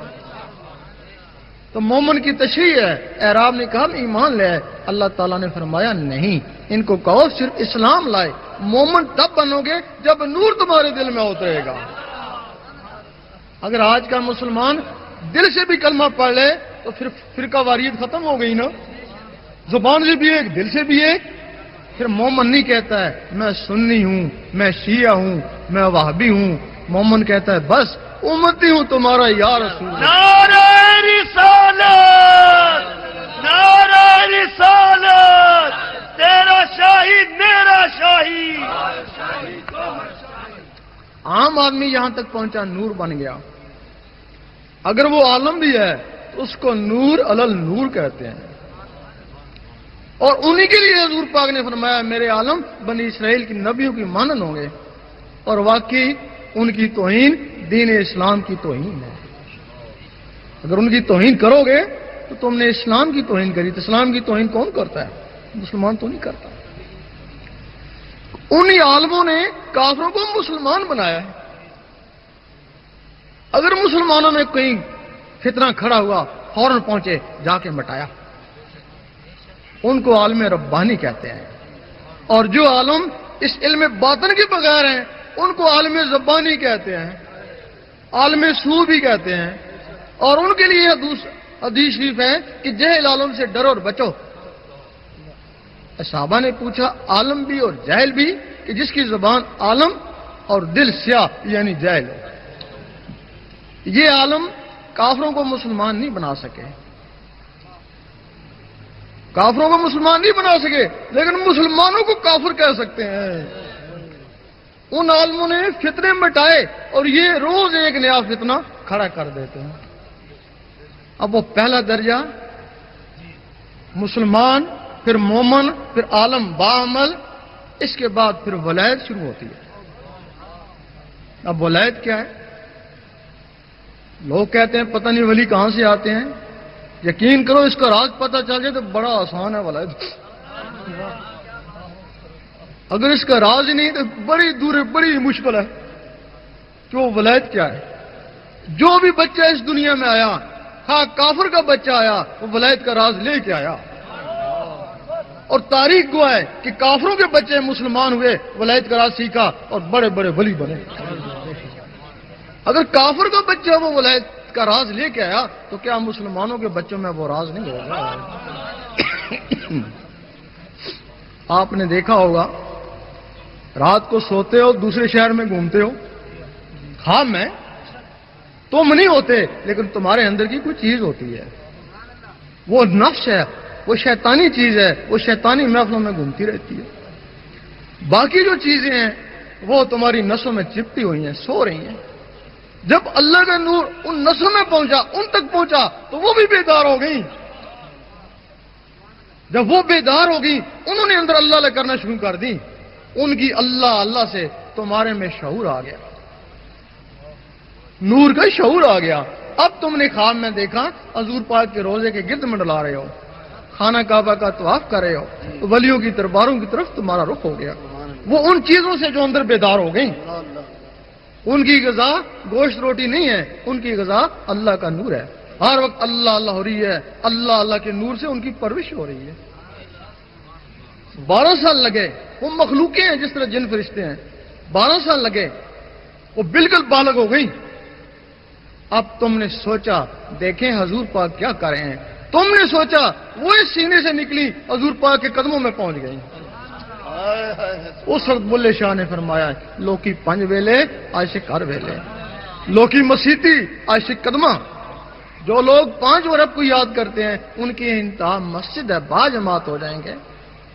تو مومن کی تشریح ہے. اعراب نے کہا ایمان لے آئے. اللہ تعالیٰ نے فرمایا نہیں، ان کو کہو صرف اسلام لائے. مومن تب بنو گے جب نور تمہارے دل میں اترے گا. اگر آج کا مسلمان دل سے بھی کلمہ پڑھ لے تو پھر فرقہ واریت ختم ہو گئی نا. زبان سے بھی ایک، دل سے بھی ایک. پھر مومن نہیں کہتا ہے میں سنی ہوں، میں شیعہ ہوں، میں وہابی ہوں. مومن کہتا ہے بس امتی ہوں تمہارا یا رسول اللہ. نعرہ رسالت نعرہ رسالت، تیرا شاہی میرا شاہی. عام آدمی یہاں تک پہنچا، نور بن گیا. اگر وہ عالم بھی ہے تو اس کو نور علل نور کہتے ہیں. اور انہی کے لیے حضور پاک نے فرمایا میرے عالم بنی اسرائیل کی نبیوں کی مانند ہوں گے. اور واقعی ان کی توہین دین اسلام کی توہین ہے. اگر ان کی توہین کرو گے تو تم نے اسلام کی توہین کری. تو اسلام کی توہین کون کرتا ہے؟ مسلمان تو نہیں کرتا. انہی عالموں نے کافروں کو مسلمان بنایا ہے. اگر مسلمانوں میں کہیں فتنہ کھڑا ہوا فوراً پہنچے جا کے مٹایا. ان کو عالم ربانی کہتے ہیں. اور جو عالم اس علم باطن کے بغیر ہیں ان کو عالم زبانی کہتے ہیں, عالم سو بھی کہتے ہیں. اور ان کے لیے حدیث شریف ہے کہ جہل عالم سے ڈرو اور بچو. صحابہ نے پوچھا عالم بھی اور جاہل بھی, کہ جس کی زبان عالم اور دل سیاہ یعنی جاہل ہے. یہ عالم کافروں کو مسلمان نہیں بنا سکے, کافروں کو مسلمان نہیں بنا سکے, لیکن مسلمانوں کو کافر کہہ سکتے ہیں. ان عالموں نے فتنے مٹائے اور یہ روز ایک نیا فتنہ کھڑا کر دیتے ہیں. اب وہ پہلا درجہ مسلمان, پھر مومن, پھر عالم باعمل, اس کے بعد پھر ولایت شروع ہوتی ہے. اب ولایت کیا ہے؟ لوگ کہتے ہیں پتہ نہیں ولی کہاں سے آتے ہیں. یقین کرو اس کا راز پتہ چل جائے تو بڑا آسان ہے ولایت. اگر اس کا راز ہی نہیں تو بڑی دور ہے, بڑی مشکل ہے. کہ وہ ولایت کیا ہے؟ جو بھی بچہ اس دنیا میں آیا, ہاں کافر کا بچہ آیا, وہ ولایت کا راز لے کے آیا. اور تاریخ گواہ ہے کہ کافروں کے بچے مسلمان ہوئے, ولایت کا راز سیکھا اور بڑے بڑے ولی بنے. اگر کافر کا بچہ وہ ولایت کا راز لے کے آیا تو کیا مسلمانوں کے بچوں میں وہ راز نہیں ہوگا؟ آپ نے دیکھا ہوگا رات کو سوتے ہو دوسرے شہر میں گھومتے ہو, خواب میں تم نہیں ہوتے لیکن تمہارے اندر کی کوئی چیز ہوتی ہے, وہ نفس ہے, وہ شیطانی چیز ہے, وہ شیطانی محفلوں میں گھومتی رہتی ہے. باقی جو چیزیں ہیں وہ تمہاری نسوں میں چپٹی ہوئی ہیں, سو رہی ہیں. جب اللہ کا نور ان نسوں میں پہنچا, ان تک پہنچا تو وہ بھی بیدار ہو گئی. جب وہ بیدار ہو گئی انہوں نے اندر اللہ کرنا شروع کر دی. ان کی اللہ اللہ سے تمہارے میں شعور آ گیا, نور کا شعور آ گیا. اب تم نے خواب میں دیکھا حضور پاک کے روزے کے گرد منڈلا رہے ہو, خانہ کعبہ کا طواف کر رہے ہو, ولیوں کی درباروں کی طرف تمہارا رخ ہو گیا. وہ ان چیزوں سے جو اندر بیدار ہو گئی. ان کی غذا گوشت روٹی نہیں ہے, ان کی غذا اللہ کا نور ہے. ہر وقت اللہ اللہ ہو رہی ہے, اللہ اللہ کے نور سے ان کی پرورش ہو رہی ہے. 12 سال لگے, وہ مخلوقیں ہیں جس طرح جن فرشتے ہیں, 12 سال لگے, وہ بالکل بالغ ہو گئی. اب تم نے سوچا دیکھیں حضور پاک کیا کر رہے ہیں. تم نے سوچا وہ اس سینے سے نکلی حضور پاک کے قدموں میں پہنچ گئی. اس وقت بلے شاہ نے فرمایا لوکی پنج ویلے عاشق ہر ویلے, لوکی مسیتی عاشق قدمہ. جو لوگ 5 ورب کو یاد کرتے ہیں ان کی انتہا مسجد ہے, باجماعت ہو جائیں گے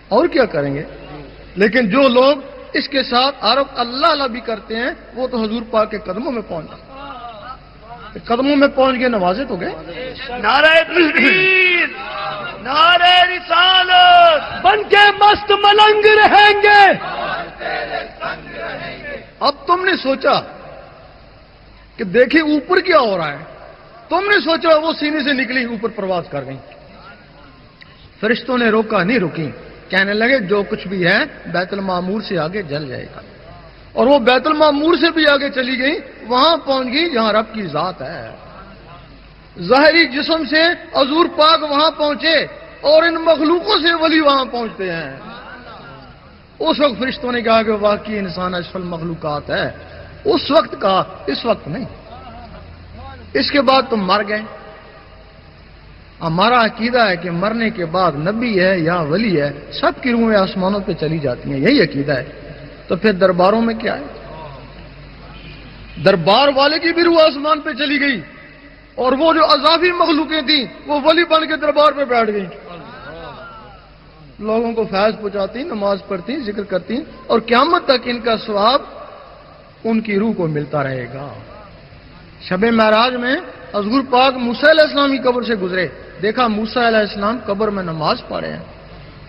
اور کیا کریں گے. لیکن جو لوگ اس کے ساتھ عرب اللہ اللہ بھی کرتے ہیں وہ تو حضور پاک کے قدموں میں پہنچ گئے. قدموں میں پہنچ گئے, نوازے تو گئے. نعرہ تکبیر, نعرہ رسالت, بن کے مست ملنگ رہیں گے. اب تم نے سوچا کہ دیکھیں اوپر کیا ہو رہا ہے. تم نے سوچا وہ سینے سے نکلی اوپر پرواز کر گئی. فرشتوں نے روکا, نہیں رکی. کہنے لگے جو کچھ بھی ہے بیت المعمور سے آگے جل جائے گا. اور وہ بیت المعمور سے بھی آگے چلی گئی, وہاں پہنچ گئی جہاں رب کی ذات ہے. ظاہری جسم سے حضور پاک وہاں پہنچے اور ان مخلوقوں سے ولی وہاں پہنچتے ہیں. اس وقت فرشتوں نے کہا کہ واقعی انسان اشرف المخلوقات ہے. اس وقت کہا, اس وقت نہیں. اس کے بعد تم مر گئے. ہمارا عقیدہ ہے کہ مرنے کے بعد نبی ہے یا ولی ہے سب کی روحیں آسمانوں پہ چلی جاتی ہیں, یہی عقیدہ ہے. تو پھر درباروں میں کیا ہے؟ دربار والے کی بھی روح آسمان پہ چلی گئی اور وہ جو اضافی مخلوقیں تھیں وہ ولی بن کے دربار پہ بیٹھ گئی. لوگوں کو فیض پہنچاتی, نماز پڑھتی, ذکر کرتی, اور قیامت تک ان کا ثواب ان کی روح کو ملتا رہے گا. شب معراج میں حضور پاک موسیٰ علیہ السلام کی قبر سے گزرے, دیکھا موسیٰ علیہ السلام قبر میں نماز پڑھ رہے ہیں.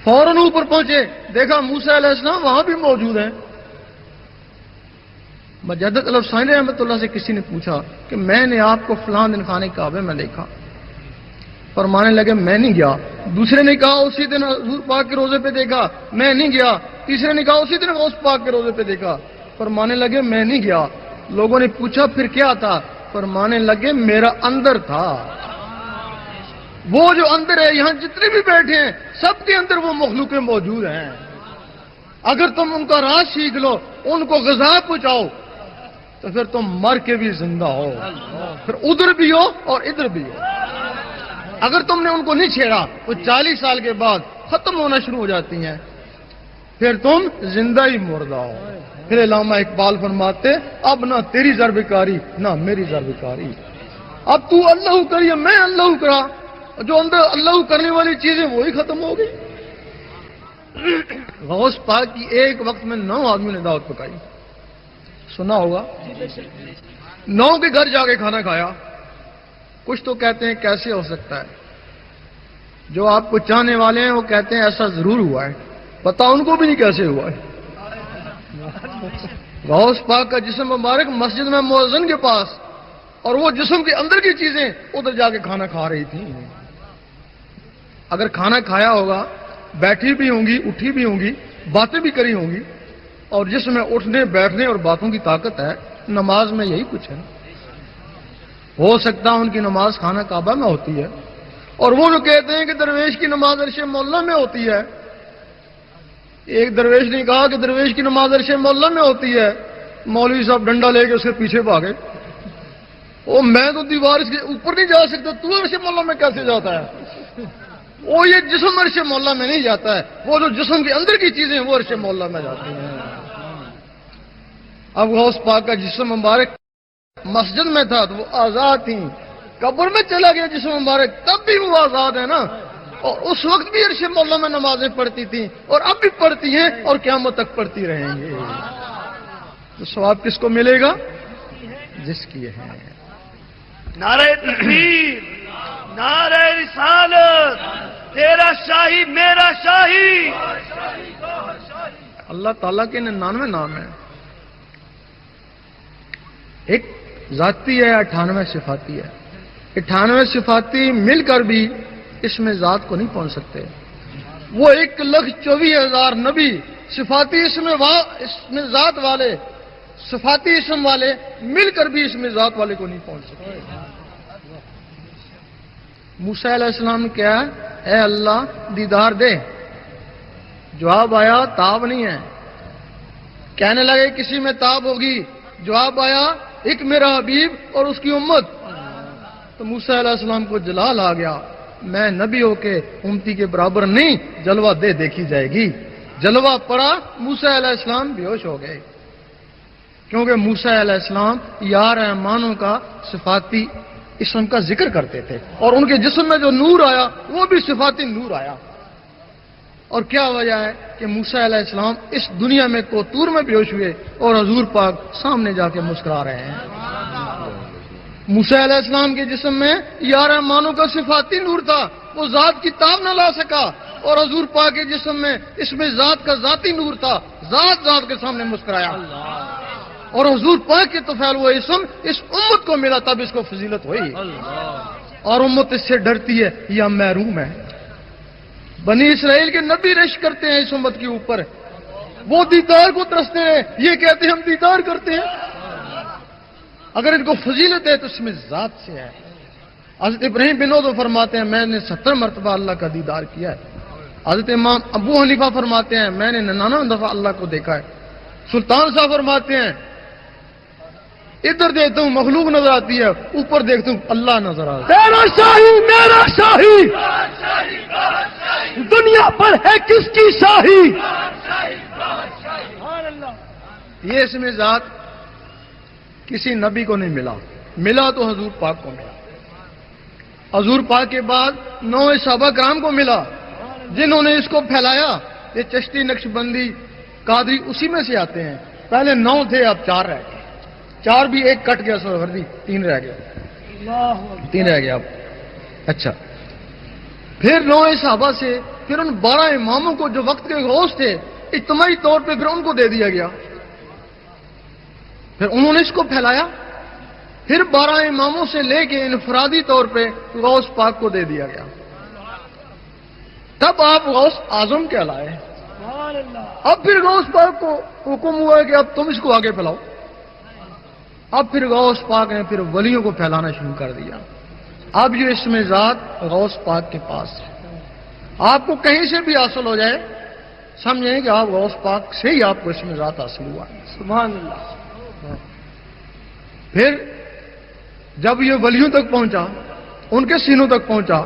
فوراً اوپر پہنچے, دیکھا موسیٰ علیہ السلام وہاں بھی موجود ہیں. مجدد الفسانی رحمۃ اللہ سے کسی نے پوچھا کہ میں نے آپ کو فلاں دن خانے کعبے میں دیکھا، فرمانے لگے میں نہیں گیا۔ دوسرے نے کہا اسی دن حضور پاک کے روزے پہ دیکھا، میں نہیں گیا۔ تیسرے نے کہا اسی دن غوث پاک کے روزے پہ دیکھا، فرمانے لگے میں نہیں گیا۔ لوگوں نے پوچھا پھر کیا تھا؟ فرمانے لگے میرا اندر تھا۔ وہ جو اندر ہے، یہاں جتنے بھی بیٹھے ہیں سب کے اندر وہ مخلوقیں موجود ہیں۔ اگر تم ان کا راز سیکھ لو، ان کو غذا پہنچاؤ، تو پھر تم مر کے بھی زندہ ہو، پھر ادھر بھی ہو اور ادھر بھی ہو۔ اگر تم نے ان کو نہیں چھیڑا تو 40 سال کے بعد ختم ہونا شروع ہو جاتی ہیں، پھر تم زندہ ہی مردہ ہو۔ پھر علامہ اقبال فرماتے اب نہ تیری ضربکاری نہ میری ضربکاری، اب تو اللہ کریے میں اللہ کرا، جو اندر اللہ کرنے والی چیزیں وہی ختم ہو گئی۔ غوث پاک کی ایک وقت میں 9 آدمیوں نے دعوت پکائی، سنا ہوگا۔ 9 کے گھر جا کے کھانا کھایا۔ کچھ تو کہتے ہیں کیسے ہو سکتا ہے، جو آپ کو چاہنے والے ہیں وہ کہتے ہیں ایسا ضرور ہوا ہے، پتا ان کو بھی نہیں کیسے ہوا ہے۔ غوث پاک کا جسم مبارک مسجد میں مؤذن کے پاس، اور وہ جسم کے اندر کی چیزیں ادھر جا کے کھانا کھا رہی تھیں۔ اگر کھانا کھایا ہوگا، بیٹھی بھی ہوں گی، اٹھی بھی ہوں گی، باتیں بھی کری ہوں گی، اور جس میں اٹھنے بیٹھنے اور باتوں کی طاقت ہے، نماز میں یہی کچھ ہے۔ ہو سکتا ہے ان کی نماز خانہ کعبہ میں ہوتی ہے، اور وہ جو کہتے ہیں کہ درویش کی نماز عرش مولا میں ہوتی ہے۔ ایک درویش نے کہا کہ درویش کی نماز عرش مولا میں ہوتی ہے، مولوی صاحب ڈنڈا لے کے اس کے پیچھے بھاگے، وہ میں تو دیوار اس کے اوپر نہیں جا سکتا، تو عرش مولا میں کیسے جاتا ہے؟ وہ یہ جسم عرش مولا میں نہیں جاتا ہے، وہ جو جسم کے اندر کی چیزیں وہ عرش مولا میں جاتی ہیں۔ اب غوث پاک کا جسم مبارک مسجد میں تھا تو وہ آزاد تھیں، قبر میں چلا گیا جسم مبارک تب بھی وہ آزاد ہے نا، اور اس وقت بھی عرش مولا میں نمازیں پڑھتی تھیں، اور اب بھی پڑھتی ہیں اور قیامت تک پڑھتی رہیں گے۔ تو ثواب کس کو ملے گا؟ جس کی ہے۔ نعرہ تکبیر، نعرہ رسالت، تیرا شاہی میرا شاہی۔ اللہ تعالیٰ کے 99 نام ہیں، ایک ذاتی ہے، 98 صفاتی ہے۔ 98 صفاتی مل کر بھی اس میں ذات کو نہیں پہنچ سکتے۔ وہ 1,24,000 نبی صفاتی اس میں ذات والے، صفاتی اسم والے مل کر بھی اس میں ذات والے کو نہیں پہنچ سکتے۔ موسیٰ علیہ السلام نے کیا؟ اے اللہ دیدار دے، جواب آیا تاب نہیں ہے۔ کہنے لگے کسی میں تاب ہوگی، جواب آیا ایک میرا حبیب اور اس کی امت۔ تو موسیٰ علیہ السلام کو جلال آ گیا، میں نبی ہو کے امتی کے برابر نہیں، جلوہ دے دیکھی جائے گی۔ جلوہ پڑا، موسیٰ علیہ السلام بے ہوش ہو گئے، کیونکہ موسیٰ علیہ السلام یا رحمانوں کا صفاتی اسم کا ذکر کرتے تھے، اور ان کے جسم میں جو نور آیا وہ بھی صفاتی نور آیا۔ اور کیا وجہ ہے کہ موسیٰ علیہ السلام اس دنیا میں کوتور میں بے ہوش ہوئے اور حضور پاک سامنے جا کے مسکرا رہے ہیں۔ موسیٰ علیہ السلام کے جسم میں یا رحمانوں کا صفاتی نور تھا، وہ ذات کی تاب نہ لا سکا، اور حضور پاک کے جسم میں اس میں ذات کا ذاتی نور تھا، ذات کے سامنے مسکرایا، اور حضور پاک کے طفیل وہ اسم اس امت کو ملا، تب اس کو فضیلت ہوئی، اور امت اس سے ڈرتی ہے یا محروم ہے۔ بنی اسرائیل کے نبی رش کرتے ہیں اس امت کے اوپر، وہ دیدار کو ترستے ہیں، یہ کہتے ہیں ہم دیدار کرتے ہیں۔ اگر ان کو فضیلت ہے تو اس میں ذات سے ہے۔ حضرت ابراہیم بن ادم فرماتے ہیں میں نے 70 مرتبہ اللہ کا دیدار کیا ہے۔ حضرت امام ابو حنیفہ فرماتے ہیں میں نے 99 دفعہ اللہ کو دیکھا ہے۔ سلطان صاحب فرماتے ہیں ادھر دیکھتا ہوں مخلوق نظر آتی ہے، اوپر دیکھتا ہوں اللہ نظر آتا ہے۔ تیرا شاہی میرا شاہی، دنیا پر ہے کس کی شاہی؟ یہ اس میں ذات کسی نبی کو نہیں ملا تو حضور پاک کو ملا۔ حضور پاک کے بعد 9 صحابہ کرام کو ملا جنہوں نے اس کو پھیلایا۔ یہ چشتی، نقشبندی، قادری اسی میں سے آتے ہیں۔ پہلے 9 تھے، اب 4 رہ گئے، 4 بھی ایک کٹ گیا، سروردی 3 رہ گیا، 3 رہ گیا اب۔ اچھا، پھر 9 صحابہ سے پھر ان 12 اماموں کو جو وقت کے غوث تھے اجتماعی طور پہ پھر ان کو دے دیا گیا۔ پھر انہوں نے اس کو پھیلایا، پھر 12 اماموں سے لے کے انفرادی طور پہ غوث پاک کو دے دیا گیا، تب آپ غوث اعظم کہلائے۔ اب پھر غوث پاک کو حکم ہوا کہ اب تم اس کو آگے پھیلاؤ۔ اب پھر غوث پاک نے پھر ولیوں کو پھیلانا شروع کر دیا۔ اب یہ اسم ذات غوث پاک کے پاس ہے، آپ کو کہیں سے بھی حاصل ہو جائے سمجھیں کہ آپ غوث پاک سے ہی آپ کو اسم ذات حاصل ہوا۔ سبحان اللہ۔ پھر جب یہ ولیوں تک پہنچا، ان کے سینوں تک پہنچا،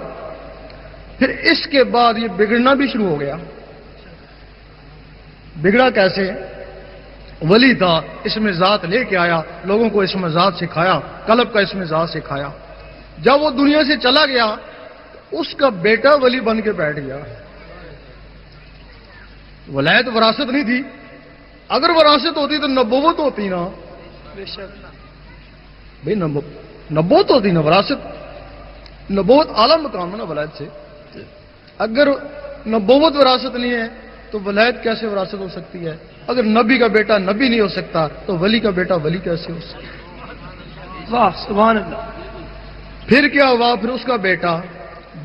پھر اس کے بعد یہ بگڑنا بھی شروع ہو گیا۔ بگڑا کیسے؟ ولی تھا، اسم ذات لے کے آیا، لوگوں کو اسم ذات سکھایا، قلب کا اسم ذات سکھایا۔ جب وہ دنیا سے چلا گیا اس کا بیٹا ولی بن کے بیٹھ گیا۔ ولایت وراثت نہیں تھی، اگر وراثت ہوتی تو نبوت ہوتی نا، بے شک بھائی نبوت ہوتی نا، وراثت، نبوت اعلیٰ مقام ہے نا ولایت سے۔ اگر نبوت وراثت نہیں ہے تو ولایت کیسے وراثت ہو سکتی ہے؟ اگر نبی کا بیٹا نبی نہیں ہو سکتا تو ولی کا بیٹا ولی کیسے ہو سکتا؟ واہ سبحان اللہ۔ پھر کیا ہوا؟ پھر اس کا بیٹا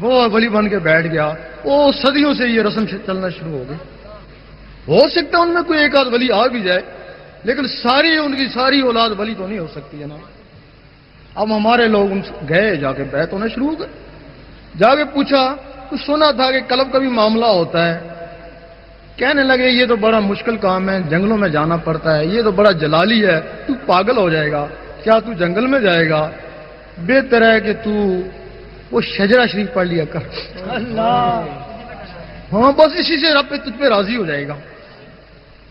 وہ ولی بن کے بیٹھ گیا، وہ صدیوں سے یہ رسم چلنا شروع ہو گئی۔ ہو سکتا ہے ان میں کوئی ایک آدھ ولی آ بھی جائے، لیکن ان کی ساری اولاد ولی تو نہیں ہو سکتی ہے نا۔ اب ہمارے لوگ ان سے گئے، جا کے بیعت ہونا شروع ہو گئے، جا کے پوچھا، تو سنا تھا کہ قلب کا بھی معاملہ ہوتا ہے۔ کہنے لگے یہ تو بڑا مشکل کام ہے، جنگلوں میں جانا پڑتا ہے، یہ تو بڑا جلالی ہے، تو پاگل ہو جائے گا کیا؟ تو جنگل میں جائے گا؟ بہتر ہے کہ تو وہ شجرہ شریف پڑھ لیا کر۔ اللہ ہاں بس اسی سے رب تجھ پہ راضی ہو جائے گا۔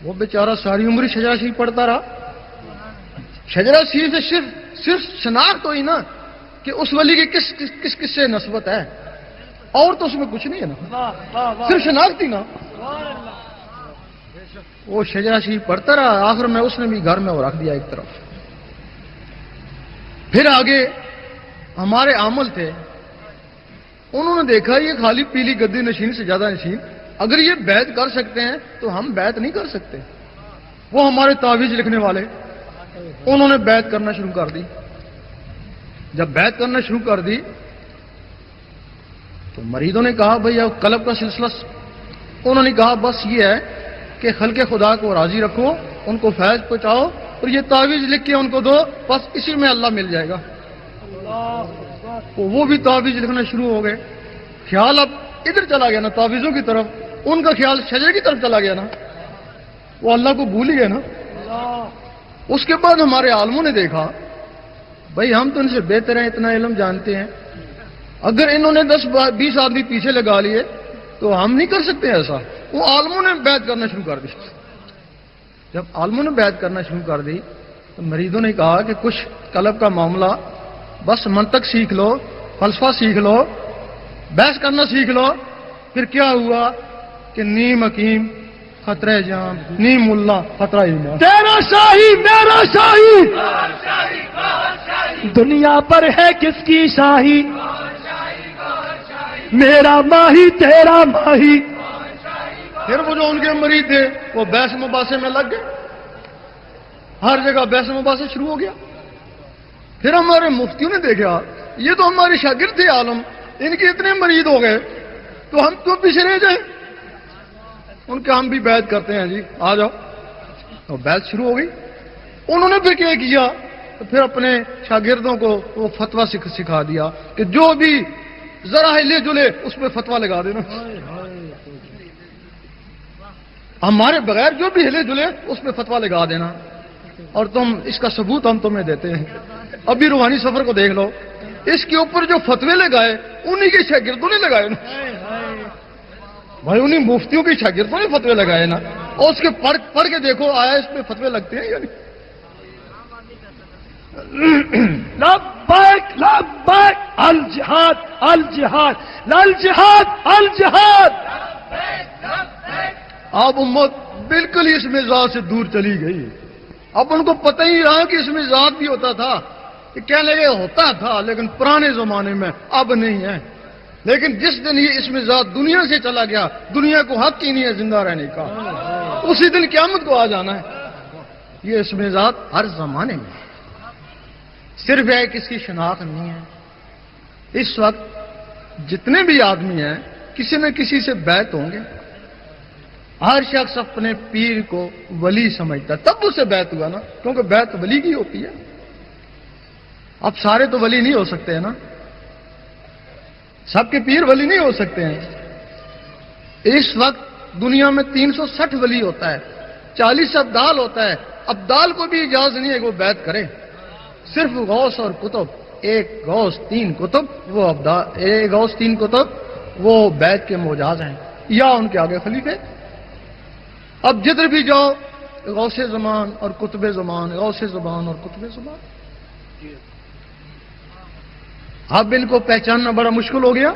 وہ بیچارہ ساری عمر شجرہ شریف پڑھتا رہا۔ شجرہ شریف سے صرف شناخت ہوئی نا کہ اس ولی کی کس سے نسبت ہے، اور تو اس میں کچھ نہیں ہے نا، واہ واہ واہ صرف شناخت ہی نا۔ سبحان اللہ۔ وہ شجرہ شریف پڑھتا رہا، آخر میں اس نے بھی گھر میں وہ رکھ دیا ایک طرف۔ پھر آگے ہمارے عامل تھے، انہوں نے دیکھا یہ خالی پیلی گدی نشین سے زیادہ نشین، اگر یہ بیعت کر سکتے ہیں تو ہم بیعت نہیں کر سکتے۔ وہ ہمارے تعویذ لکھنے والے، انہوں نے بیعت کرنا شروع کر دی۔ جب بیعت کرنا شروع کر دی تو مریدوں نے کہا بھئی اب قلب کا سلسلہ، انہوں نے کہا بس یہ ہے کہ خلق خدا کو راضی رکھو، ان کو فیض پہنچاؤ اور یہ تعویذ لکھ کے ان کو دو، بس اسی میں اللہ مل جائے گا۔ وہ بھی تعویذ لکھنا شروع ہو گئے۔ خیال اب ادھر چلا گیا نا، تعویذوں کی طرف، ان کا خیال شجرے کی طرف چلا گیا نا، وہ اللہ کو بھول ہی گئے نا۔ اس کے بعد ہمارے عالموں نے دیکھا بھائی ہم تو ان سے بہتر ہیں، اتنا علم جانتے ہیں، اگر انہوں نے 10-20 آدمی پیچھے لگا لیے تو ہم نہیں کر سکتے ایسا۔ وہ عالموں نے بیعت کرنا شروع کر دی۔ جب عالموں نے بیعت کرنا شروع کر دی تو مریدوں نے کہا کہ کچھ قلب کا معاملہ، بس منطق سیکھ لو، فلسفہ سیکھ لو، بحث کرنا سیکھ لو۔ پھر کیا ہوا کہ نیم حکیم خطرہ جان، نیم ملا خطرہ ایمان۔ تیرا شاہی میرا شاہی، دنیا پر ہے کس کی شاہی، میرا ماہی تیرا ماہی۔ پھر وہ جو ان کے مرید تھے وہ بحث مباحثے میں لگ گئے، ہر جگہ بحث مباحثہ شروع ہو گیا۔ پھر ہمارے مفتیوں نے دیکھا یہ تو ہمارے شاگرد تھے عالم، ان کے اتنے مرید ہو گئے تو ہم تو پیچھے رہ جائیں۔ ان کے ہم بھی بیعت کرتے ہیں جی، آ جاؤ۔ تو بیعت شروع ہو گئی۔ انہوں نے پھر کیا کیا، تو پھر اپنے شاگردوں کو وہ فتویٰ سکھا دیا کہ جو بھی ذرا ہلے جلے اس پہ فتویٰ لگا دینا، ہمارے بغیر جو بھی ہلے جلے اس پہ فتویٰ لگا دینا، اور تم اس کا ثبوت ہم تمہیں دیتے ہیں۔ ابھی روحانی سفر کو دیکھ لو، اس کے اوپر جو فتوے لگائے انہی کے شاگردوں نے لگائے نا بھائی، انہی مفتیوں کے شاگردوں نے فتوے لگائے نا، اور اس کے پڑھ کے دیکھو آیا اس پہ فتوے لگتے ہیں یا نہیں۔ لبیک لبیک الجہاد الجہاد الجہاد الجہاد۔ اب امت بالکل اس مزاج سے دور چلی گئی۔ اب ان کو پتہ ہی رہا کہ اس میں ذات بھی ہوتا تھا، کہ کہنے لگے ہوتا تھا لیکن پرانے زمانے میں، اب نہیں ہے۔ لیکن جس دن یہ اس میں ذات دنیا سے چلا گیا، دنیا کو حق ہی نہیں ہے زندہ رہنے کا، اسی دن قیامت کو آ جانا ہے۔ یہ اسم ذات ہر زمانے میں ہے، صرف ہے کہ اس کی شناخت نہیں ہے۔ اس وقت جتنے بھی آدمی ہیں کسی نہ کسی سے بیعت ہوں گے، ہر شخص اپنے پیر کو ولی سمجھتا ہے، تب اسے بیعت ہوا نا، کیونکہ بیعت ولی کی ہوتی ہے۔ اب سارے تو ولی نہیں ہو سکتے ہیں نا، سب کے پیر ولی نہیں ہو سکتے ہیں۔ اس وقت دنیا میں 360 ولی ہوتا ہے، 40 ابدال ہوتا ہے، ابدال کو بھی اجازت نہیں ہے کہ وہ بیعت کرے، صرف غوث اور کتب، ایک غوث 3 کتب، وہ ابدال، ایک غوث 3 کتب وہ بیعت کے مجاز ہیں، یا ان کے آگے خلیفے۔ اب جدھر بھی جاؤ غوث زمان اور کتب زمان، غوث زمان اور کتب زمان۔ اب ان کو پہچاننا بڑا مشکل ہو گیا۔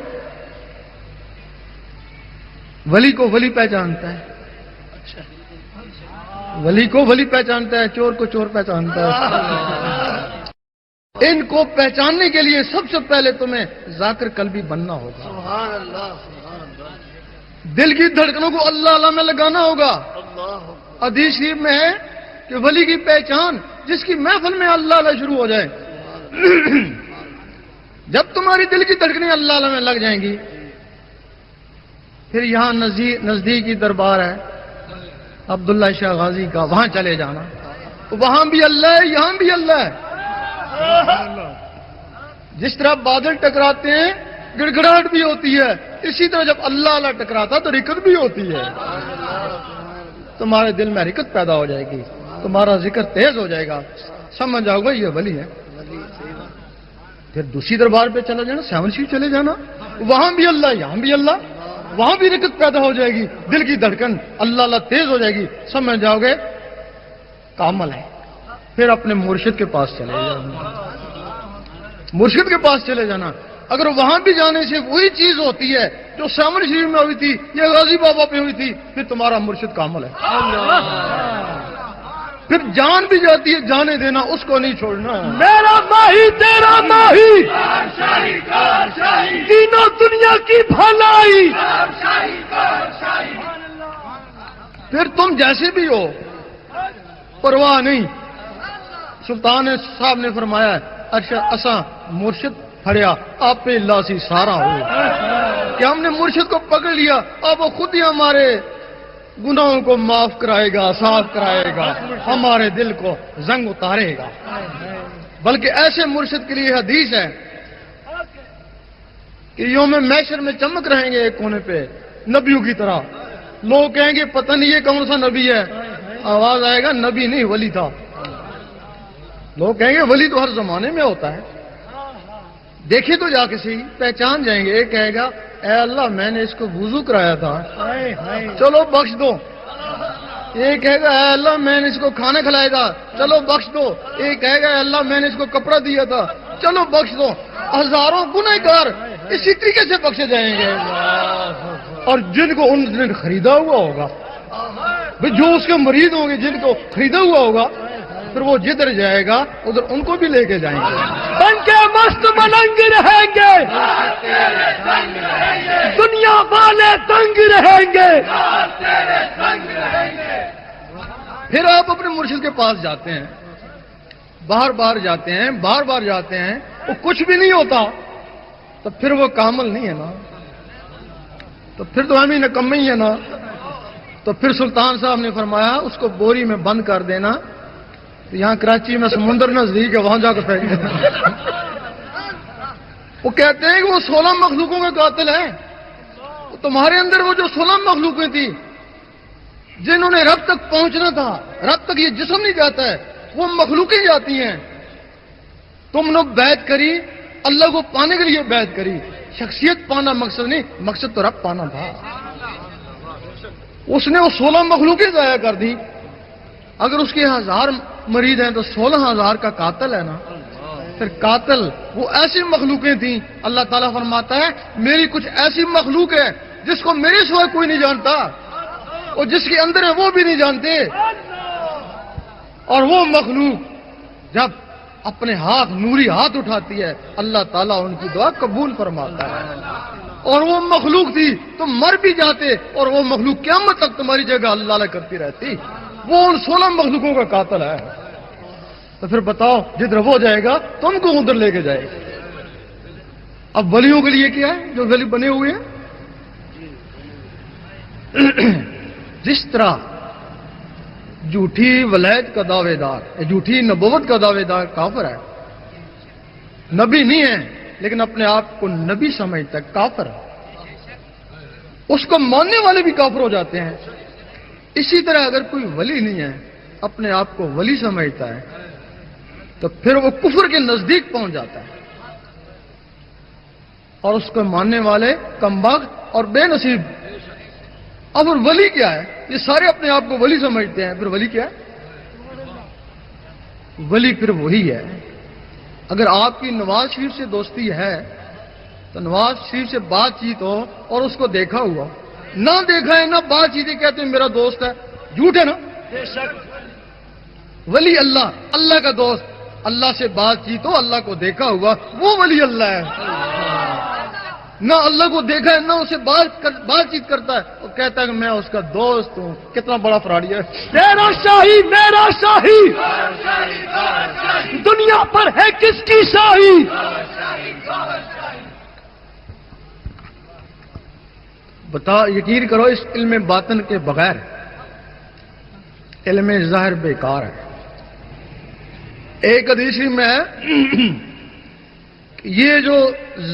ولی کو ولی پہچانتا ہے، ولی کو ولی پہچانتا ہے، چور کو چور پہچانتا ہے۔ ان کو پہچاننے کے لیے سب سے پہلے تمہیں ذاکر قلبی بننا ہوگا، سبحان اللہ سبحان اللہ دل کی دھڑکنوں کو اللہ اللہ میں لگانا ہوگا۔ اللہ حدیث شریف میں ہے کہ ولی کی پہچان جس کی محفل میں اللہ اللہ شروع ہو جائے، جب تمہاری دل کی دھڑکنیں اللہ اللہ میں لگ جائیں گی، پھر یہاں نزدیکی دربار ہے عبداللہ شاہ غازی کا، وہاں چلے جانا، وہاں بھی اللہ ہے، یہاں بھی اللہ ہے۔ جس طرح بادل ٹکراتے ہیں گڑ گڑاہٹ بھی ہوتی ہے، اسی طرح جب اللہ اللہ ٹکراتا تو رکت بھی ہوتی ہے۔ تمہارے دل میں رکت پیدا ہو جائے گی، تمہارا ذکر تیز ہو جائے گا، سمجھ جاؤ گا یہ ولی ہے۔ پھر دوسری دربار پہ چلا جانا، 7 شریف چلے جانا، وہاں بھی اللہ، یہاں بھی اللہ، وہاں بھی رکت پیدا ہو جائے گی، دل کی دھڑکن اللہ اللہ تیز ہو جائے گی، سمجھ جاؤ گے کامل ہے۔ پھر اپنے مرشد کے پاس چلے جانا، مرشد کے پاس چلے جانا۔ اگر وہاں بھی جانے سے وہی چیز ہوتی ہے جو 7 شریف میں ہوئی تھی یا غازی بابا پہ ہوئی تھی، پھر تمہارا مرشد کامل ہے۔ پھر جان بھی جاتی ہے، جانے دینا، اس کو نہیں چھوڑنا۔ میرا ماہی تیرا ماہی، تینوں دنیا کی بھلائی۔ پھر تم جیسے بھی ہو پرواہ نہیں۔ سلطان صاحب نے فرمایا اچھا اساں مرشد پھڑیا آپ پہ اللہ سی سارا ہو، کہ ہم نے مرشد کو پکڑ لیا، اب وہ خود ہی ہمارے گناہوں کو معاف کرائے گا، صاف کرائے گا، ہمارے دل کو زنگ اتارے گا۔ بلکہ ایسے مرشد کے لیے حدیث ہے کہ یوم محشر میں چمک رہیں گے ایک کونے پہ نبیوں کی طرح، لوگ کہیں گے پتہ نہیں یہ کون سا نبی ہے، آواز آئے گا نبی نہیں ولی تھا۔ لوگ کہیں گے ولی تو ہر زمانے میں ہوتا ہے، دیکھیں تو جا کے صحیح، پہچان جائیں گے۔ ایک کہے گا اے اللہ میں نے اس کو وضو کرایا تھا، چلو بخش دو۔ ایک کہے گا اے اللہ میں نے اس کو کھانا کھلایا تھا، چلو بخش دو۔ ایک کہے گا اے اللہ میں نے اس کو کپڑا دیا تھا، چلو بخش دو۔ ہزاروں گنہگار اسی طریقے سے بخشے جائیں گے، اور جن کو ان نے خریدا ہوا ہوگا، جو اس کے مریض ہوں گے، جن کو خریدا ہوا ہوگا، پھر وہ جدھر جائے گا ادھر ان کو بھی لے کے جائیں گے۔ بن کے مست ملنگ رہیں گے، دنیا والے تنگ رہیں گے۔ پھر آپ اپنے مرشد کے پاس جاتے ہیں، بار بار جاتے ہیں، بار بار جاتے ہیں، وہ کچھ بھی نہیں ہوتا، تو پھر وہ کامل نہیں ہے نا، تو پھر تو ہم ہی نکمے ہی ہے نا۔ تو پھر سلطان صاحب نے فرمایا اس کو بوری میں بند کر دینا، یہاں کراچی میں سمندر نزدیک ہے، وہاں جا کے پھینک دینا۔ وہ کہتے ہیں کہ وہ 16 مخلوقوں کے قاتل ہیں، تمہارے اندر وہ جو 16 مخلوقیں تھیں جنہوں نے رب تک پہنچنا تھا، رب تک یہ جسم نہیں جاتا ہے، وہ مخلوقیں جاتی ہیں۔ تم نے بیعت کری، اللہ کو پانے کے لیے بیعت کری، شخصیت پانا مقصد نہیں، مقصد تو رب پانا تھا۔ اس نے وہ 16 مخلوقیں ضائع کر دی۔ اگر اس کے 1000 مریض ہیں تو 16,000 کا قاتل ہے نا۔ پھر قاتل وہ ایسی مخلوقیں تھیں، اللہ تعالیٰ فرماتا ہے میری کچھ ایسی مخلوق ہے جس کو میرے سوا کوئی نہیں جانتا، اور جس کے اندر ہے وہ بھی نہیں جانتے، اور وہ مخلوق جب اپنے ہاتھ نوری ہاتھ اٹھاتی ہے اللہ تعالیٰ ان کی دعا قبول فرماتا ہے۔ اور وہ مخلوق تھی تم مر بھی جاتے اور وہ مخلوق قیامت تک تمہاری جگہ اللہ اللہ کرتی رہتی۔ وہ ان 16 مخلوقوں کا قاتل ہے. تو پھر بتاؤ جدھر وہ جائے گا تم کو ادھر لے کے جائے گا. اب ولیوں کے لیے کیا ہے جو ولی بنے ہوئے ہیں؟ جس طرح جھوٹھی ولایت کا دعوے دار، جھوٹھی نبوت کا دعوے دار کافر ہے، نبی نہیں ہے لیکن اپنے آپ کو نبی سمجھتا ہے، کافر ہے. اس کو ماننے والے بھی کافر ہو جاتے ہیں. اسی طرح اگر کوئی ولی نہیں ہے، اپنے آپ کو ولی سمجھتا ہے، تو پھر وہ کفر کے نزدیک پہنچ جاتا ہے. اور اس کو ماننے والے کمبخت اور بے نصیب. اب اور ولی کیا ہے؟ یہ سارے اپنے آپ کو ولی سمجھتے ہیں، پھر ولی کیا ہے؟ ولی پھر وہی ہے. اگر آپ کی نواز شریف سے دوستی ہے تو نواز شریف سے بات چیت ہو اور اس کو دیکھا ہوا، نہ دیکھا ہے نہ بات چیت کہتے ہیں میرا دوست ہے، جھوٹ ہے نا؟ ولی اللہ، اللہ کا دوست، اللہ سے بات چیت ہو، اللہ کو دیکھا ہوا، وہ ولی اللہ ہے. نہ اللہ کو دیکھا ہے نہ اسے بات چیت کرتا ہے، وہ کہتا ہے کہ میں اس کا دوست ہوں. کتنا بڑا فراڈی ہے. تیرا شاہی میرا شاہی، دنیا پر ہے کس کی شاہی؟ بتا، یقین کرو اس علم باطن کے بغیر علم ظاہر بیکار ہے. ایک حدیث میں ہے یہ جو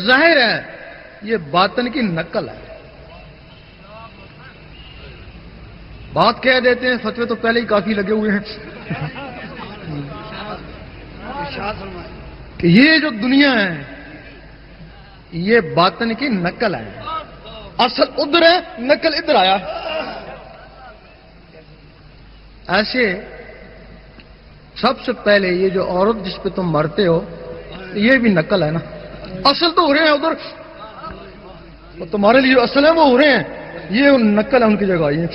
ظاہر ہے یہ باطن کی نقل ہے. بات کہہ دیتے ہیں، فتوے تو پہلے ہی کافی لگے ہوئے ہیں کہ یہ جو دنیا ہے یہ باطن کی نقل ہے. اصل ادھر ہے، نقل ادھر آیا. ایسے سب سے پہلے یہ جو عورت جس پہ تم مرتے ہو یہ بھی نقل ہے نا. اصل تو ہو رہے ہیں ادھر، تمہارے لیے اصل ہے وہ ہو رہے ہیں، یہ نقل ہے ان کی جگہ. یہ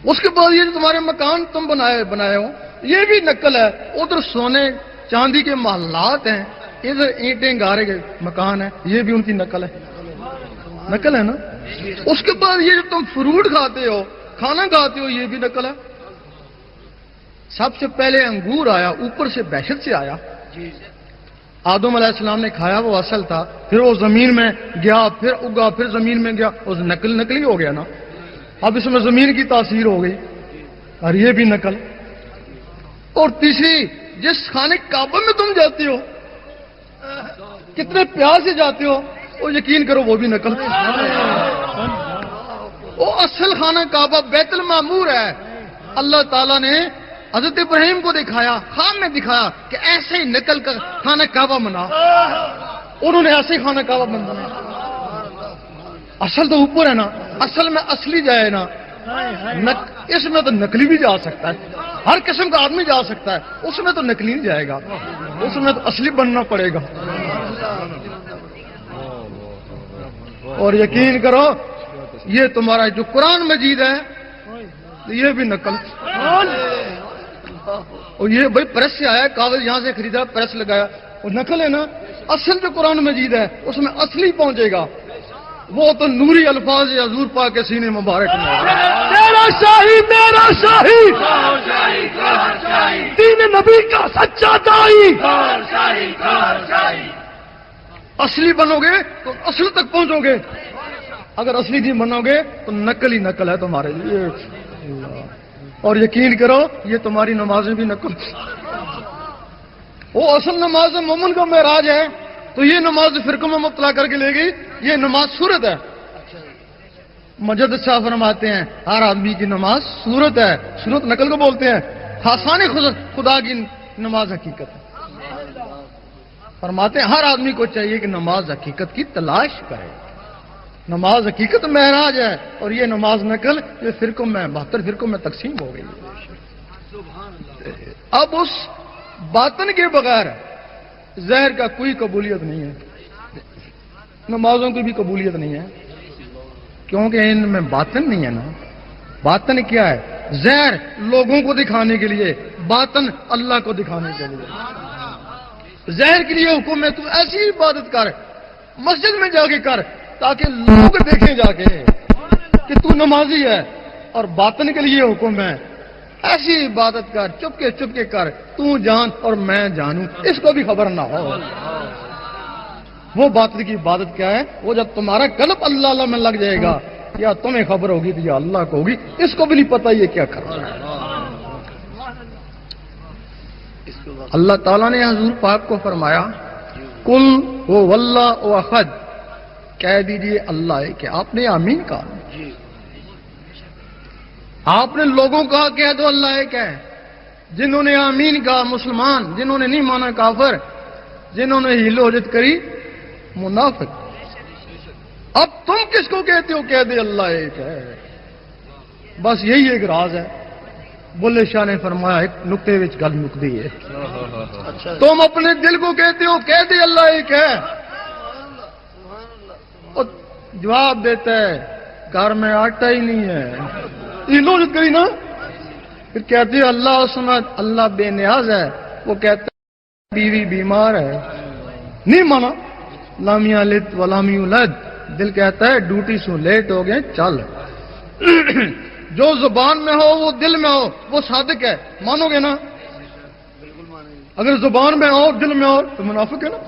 اس کے بعد یہ جو تمہارے مکان تم بنائے ہو یہ بھی نقل ہے. ادھر سونے چاندی کے محلات ہیں، ادھر اینٹیں گارے کے مکان ہیں، یہ بھی ان کی نقل ہے. نقل ہے نا. اس کے بعد یہ جو تم فروٹ کھاتے ہو، کھانا کھاتے ہو، یہ بھی نقل ہے. سب سے پہلے انگور آیا، اوپر سے بحشت سے آیا. آدم علیہ السلام نے کھایا، وہ اصل تھا. پھر وہ زمین میں گیا، پھر اگا، پھر زمین میں گیا، اس نقلی ہو گیا نا. اب اس میں زمین کی تاثیر ہو گئی اور یہ بھی نقل. اور تیسری، جس خانے کعبہ میں تم جاتے ہو، کتنے پیار سے جاتے ہو، وہ یقین کرو وہ بھی نقل. وہ اصل خانہ کعبہ بیت المعمور ہے. اللہ تعالیٰ نے حضرت ابراہیم کو دکھایا، خواب میں دکھایا کہ ایسے ہی نقل کا خانہ کعبہ بنا. انہوں نے ایسے ہی خانہ کعبہ بنا. اصل تو اوپر ہے نا. اصل میں اصلی جائے نا. اس میں تو نقلی بھی جا سکتا ہے، ہر قسم کا آدمی جا سکتا ہے. اس میں تو نقلی نہیں جائے گا، اس میں تو اصلی بننا پڑے گا. اور یقین کرو یہ تمہارا جو قرآن مجید ہے یہ بھی نقل. اور یہ بھائی پریس سے آیا، کاغذ یہاں سے خریدا، پریس لگایا، وہ نقل ہے نا. اصل جو قرآن مجید ہے اس میں اصلی پہنچے گا، وہ تو نوری الفاظ حضور پاک کے سینے مبارک میں. تیرا شاہی میرا شاہی، دین نبی کا سچا دائی. اصلی بنو گے تو اصل تک پہنچو گے، اگر اصلی نہیں بنو گے تو نقل ہی نقل ہے تمہارے لیے. اور یقین کرو یہ تمہاری نمازیں بھی نقل. وہ اصل نماز مومن کا معراج ہے، تو یہ نماز فرقوں میں مبتلا کر کے لے گئی. یہ نماز صورت ہے. مجد صاحب فرماتے ہیں ہر آدمی کی نماز صورت ہے. صورت نقل کو بولتے ہیں. خاصان خدا کی نماز حقیقت ہے. فرماتے ہیں ہر آدمی کو چاہیے کہ نماز حقیقت کی تلاش کرے. نماز حقیقت معراج ہے، اور یہ نماز نقل یہ فرقوں میں 72 فرقوں میں تقسیم ہو گئی. اب اس باطن کے بغیر زہر کا کوئی قبولیت نہیں ہے، نمازوں کی بھی قبولیت نہیں ہے، کیونکہ ان میں باطن نہیں ہے نا. باطن کیا ہے؟ زہر لوگوں کو دکھانے کے لیے، باطن اللہ کو دکھانے کے لیے. زہر کے لیے حکم ہے تو ایسی عبادت کر، مسجد میں جا کے کر، تاکہ لوگ دیکھیں جا کے کہ تو نمازی ہے. اور باطن کے لیے حکم ہے، ایسی عبادت کر، چپ کے کر، تو جان اور میں جانوں، اس کو بھی خبر نہ ہو۔ وہ باطن کی عبادت کیا ہے؟ وہ جب تمہارا قلب اللہ اللہ میں لگ جائے گا، یا تمہیں خبر ہوگی تو یا اللہ کو ہوگی، اس کو بھی نہیں پتا یہ کیا کر رہا ہے۔ اللہ تعالیٰ نے حضور پاک کو فرمایا کل وہ واللہ او احد، کہہ دیجئے اللہ ہے کہ آپ نے آمین کہا، آپ نے لوگوں کہا کہہ دو اللہ ہے کہ جنہوں نے آمین کہا مسلمان، جنہوں نے نہیں مانا کافر، جنہوں نے ہیل و حجت کری منافق۔ اب تم کس کو کہتے ہو کہہ دے اللہ ایک ہے؟ بس یہی ایک راز ہے۔ بلے شاہ نے فرمایا ایک نقطے وچ گل مکدی ہے، تم اپنے دل کو کہتے ہو کہہ دے اللہ ایک ہے، اور جواب دیتا ہے گھر میں آٹا ہی نہیں ہے، یہ کری نا، پھر کہتے ہو اللہ سمجھ، اللہ بے نیاز ہے، وہ کہتا ہے بیوی بیمار ہے، نہیں مانا لامی لد ولامی ولد، دل کہتا ہے ڈیوٹی سو لیٹ ہو گئے چل۔ جو زبان میں ہو وہ دل میں ہو وہ صادق ہے، مانو گے نا؟ اگر زبان میں ہو دل میں ہو تو منافق ہے نا۔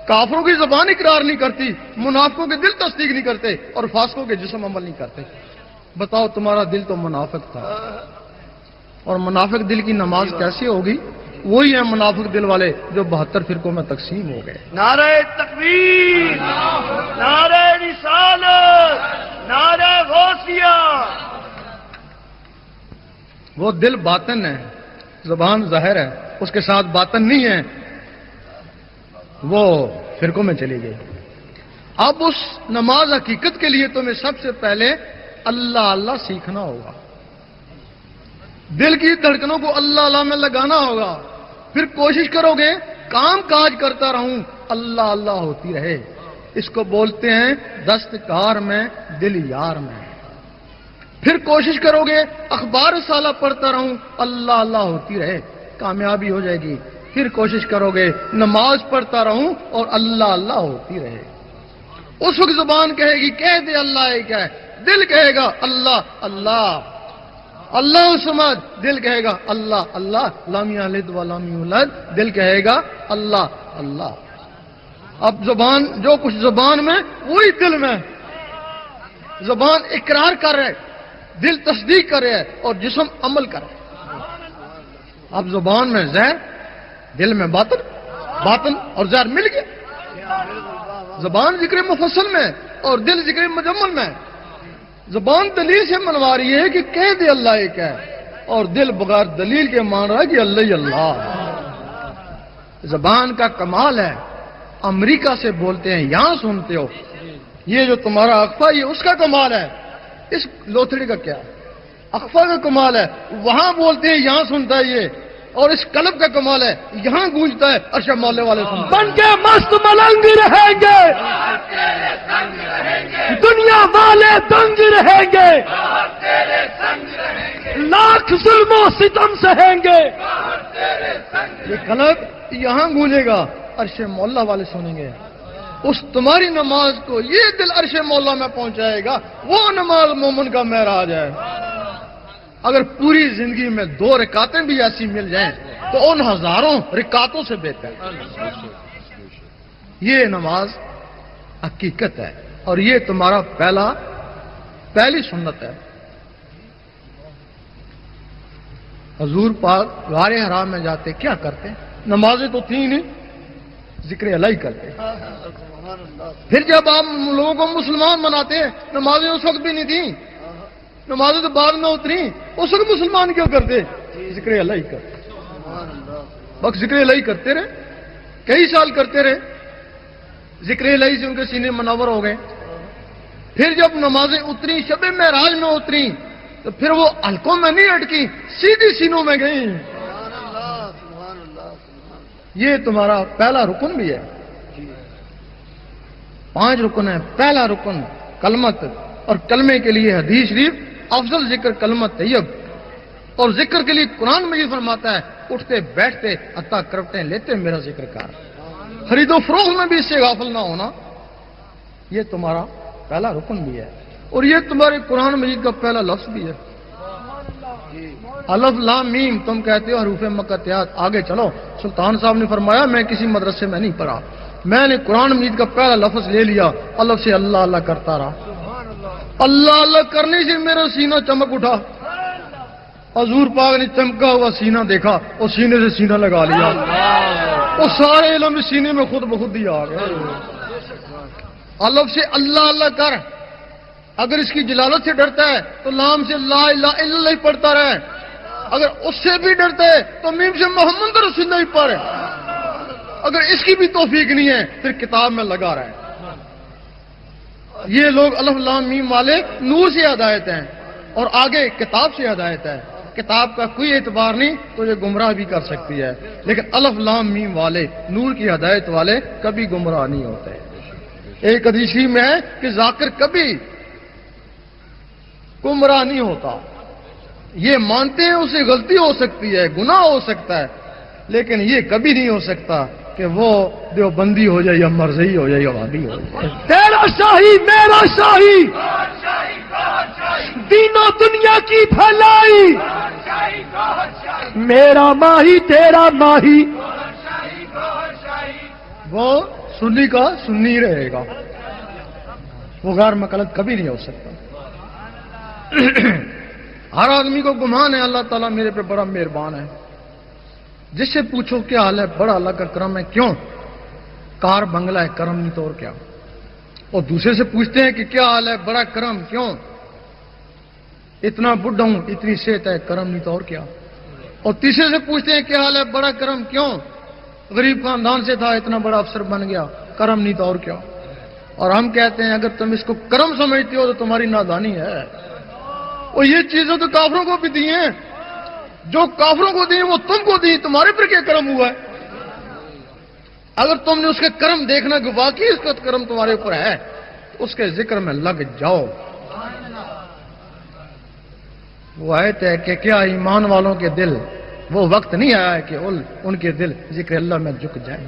کافروں کی زبان اقرار نہیں کرتی، منافقوں کے دل تصدیق نہیں کرتے، اور فاسقوں کے جسم عمل نہیں کرتے۔ بتاؤ تمہارا دل تو منافق تھا، اور منافق دل کی نماز کیسے ہوگی؟ وہی ہیں منافق دل والے جو 72 فرقوں میں تقسیم ہو گئے۔ نعرہ تکبیر، نعرہ رسالت، نعرہ غوثیہ۔ وہ دل باطن ہے، زبان ظاہر ہے، اس کے ساتھ باطن نہیں ہے، وہ فرقوں میں چلی گئی۔ اب اس نماز حقیقت کے لیے تمہیں سب سے پہلے اللہ اللہ سیکھنا ہوگا، دل کی دھڑکنوں کو اللہ اللہ میں لگانا ہوگا، پھر کوشش کرو گے کام کاج کرتا رہوں اللہ اللہ ہوتی رہے۔ اس کو بولتے ہیں دستکار میں دل یار میں۔ پھر کوشش کرو گے اخبار رسالہ پڑھتا رہوں اللہ اللہ ہوتی رہے، کامیابی ہو جائے گی۔ پھر کوشش کرو گے نماز پڑھتا رہوں اور اللہ اللہ ہوتی رہے۔ اس وقت زبان کہے گی کہہ دے اللہ ایک ہے، دل کہے گا اللہ اللہ، اللہ سمجھ، دل کہے گا اللہ اللہ، لام یلد ولم یولد، دل کہے گا اللہ اللہ۔ اب زبان جو کچھ زبان میں وہی دل میں، زبان اقرار کر رہے، دل تصدیق کر رہے اور جسم عمل کر رہے۔ اب زبان میں زہر، دل میں باطن، باطن اور زہر مل گیا۔ زبان ذکر مفصل میں اور دل ذکر مجمل میں۔ زبان دلیل سے منوا رہی ہے کہ کہہ دے اللہ ایک ہے، اور دل بغیر دلیل کے مان رہا ہے کہ اللہ ہی اللہ۔ زبان کا کمال ہے، امریکہ سے بولتے ہیں یہاں سنتے ہو، یہ جو تمہارا اخفا یہ اس کا کمال ہے، اس لوتھڑی کا کیا ہے؟ اخفا کا کمال ہے، وہاں بولتے ہیں یہاں سنتا ہے یہ، اور اس قلب کا کمال ہے یہاں گونجتا ہے عرش مولا والے سنتے ہیں۔ بن کے مست ملنگ رہیں گے، دنیا والے دنگ رہیں گے، لاکھ ظلم و ستم سہیں گے۔ یہ قلب یہاں گونجے گا، عرش مولا والے سنیں گے۔ اس تمہاری نماز کو یہ دل عرش مولا میں پہنچائے گا، وہ نماز مومن کا معراج ہے۔ اگر پوری زندگی میں 2 رکعتیں بھی ایسی مل جائیں تو ان ہزاروں رکعتوں سے بہتر۔ یہ نماز حقیقت ہے، اور یہ تمہارا پہلی سنت ہے۔ حضور پاک غار حرام میں جاتے کیا کرتے؟ نمازیں تو تھیں نہیں، ذکر الہی کرتے۔ پھر جب آپ لوگوں کو مسلمان بناتے ہیں، نمازیں اس وقت بھی نہیں تھیں، نمازیں تو بعد میں اتری، اس وقت مسلمان کیوں کرتے؟ ذکر الہی کرتے، بس ذکر الہی کرتے رہے، کئی سال کرتے رہے، ذکر الہی سے ان کے سینے منور ہو گئے۔ پھر جب نمازیں اتری، شب معراج میں اتری، تو پھر وہ حلقوں میں نہیں اٹکی، سیدھی سینوں میں گئیں۔ یہ تمہارا پہلا رکن بھی ہے۔ 5 رکن ہے، پہلا رکن کلمت، اور کلمے کے لیے حدیث شریف افضل ذکر کلمت طیب، اور ذکر کے لیے قرآن مجید فرماتا ہے اٹھتے بیٹھتے عطا کرتے لیتے میرا ذکر کر۔ خرید و فروخت میں بھی اس سے غافل نہ ہونا، یہ تمہارا پہلا رکن بھی ہے۔ اور یہ تمہارے قرآن مجید کا پہلا لفظ بھی ہے. الف لام میم تم کہتے ہو حروف مقطعات. آگے چلو، سلطان صاحب نے فرمایا میں کسی مدرسے میں نہیں پڑھا، میں نے قرآن مجید کا پہلا لفظ لے لیا، الف سے اللہ اللہ کرتا رہا. اللہ اللہ کرنے سے میرا سینہ چمک اٹھا. حضور پاک نے چمکا ہوا سینہ دیکھا اور سینے سے سینہ لگا لیا، وہ سارے علم سینے میں خود بخود ہی آ گئے. الف سے اللہ اللہ کر، اگر اس کی جلالت سے ڈرتا ہے تو لام سے لا الہ الا اللہ پڑھتا رہے، اگر اس سے بھی ڈرتا ہے تو میم سے محمد رسول اللہ پڑھے. اگر اس کی بھی توفیق نہیں ہے پھر کتاب میں لگا رہے. یہ لوگ الف لام میم والے نور سے ہدایت ہیں اور آگے کتاب سے ہدایت ہے. کتاب کا کوئی اعتبار نہیں تو یہ گمراہ بھی کر سکتی ہے، لیکن الف لام میم والے نور کی ہدایت والے کبھی گمراہ نہیں ہوتے. ایک حدیث میں ہے کہ ذاکر کبھی گمراہ نہیں ہوتا. یہ مانتے ہیں اسے غلطی ہو سکتی ہے، گناہ ہو سکتا ہے، لیکن یہ کبھی نہیں ہو سکتا کہ وہ دیوبندی ہو جائے یا مرزئی ہو جائے یا وہابی ہو جائے. تیرا شاہی میرا شاہی، دین و دنیا کی بھلائی، میرا ماہی تیرا ماہی. وہ سنی کا سنی رہے گا، وہ غیر مقلد کبھی نہیں ہو سکتا. ہر آدمی کو گمان ہے اللہ تعالیٰ میرے پہ بڑا مہربان ہے. جس سے پوچھو کیا حال ہے، بڑا اللہ کا کرم ہے. کیوں؟ کار بنگلہ ہے، کرم نہیں تو اور کیا. اور دوسرے سے پوچھتے ہیں کہ کیا حال ہے، بڑا کرم. کیوں؟ اتنا بڈھا ہوں، اتنی صحت ہے، کرم نہیں تو اور کیا. اور تیسرے سے پوچھتے ہیں کیا حال ہے، بڑا کرم. کیوں؟ غریب خاندان سے تھا، اتنا بڑا افسر بن گیا، کرم نہیں تو اور کیا. اور ہم کہتے ہیں اگر تم اس کو کرم سمجھتے ہو تو تمہاری نادانی ہے. اور یہ چیزیں تو کافروں کو بھی دی ہیں، جو کافروں کو دی وہ تم کو دی، تمہارے پر کیا کرم ہوا ہے؟ اگر تم نے اس کے کرم دیکھنا کہ واقعی اس کا کرم تمہارے اوپر ہے تو اس کے ذکر میں لگ جاؤ. وہ آیت ہے کہ کیا ایمان والوں کے دل، وہ وقت نہیں آیا ہے کہ ان کے دل ذکر اللہ میں جھک جائیں.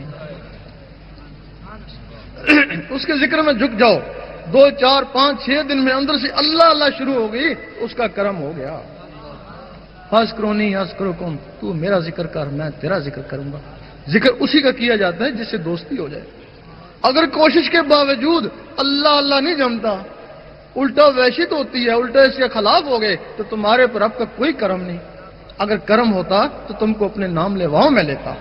اس کے ذکر میں جھک جاؤ. 2 4 5 6 دن میں اندر سے اللہ اللہ شروع ہو گئی، اس کا کرم ہو گیا. فَاذْكُرُونِي أَذْكُرْكُمْ، تو میرا ذکر کر میں تیرا ذکر کروں گا. ذکر اسی کا کیا جاتا ہے جس سے دوستی ہو جائے. اگر کوشش کے باوجود اللہ اللہ نہیں جمتا، الٹا وحشت ہوتی ہے، الٹا اس کے خلاف ہو گئے تو تمہارے پر اب کا کوئی کرم نہیں. اگر کرم ہوتا تو تم کو اپنے نام لیواؤں میں لیتا.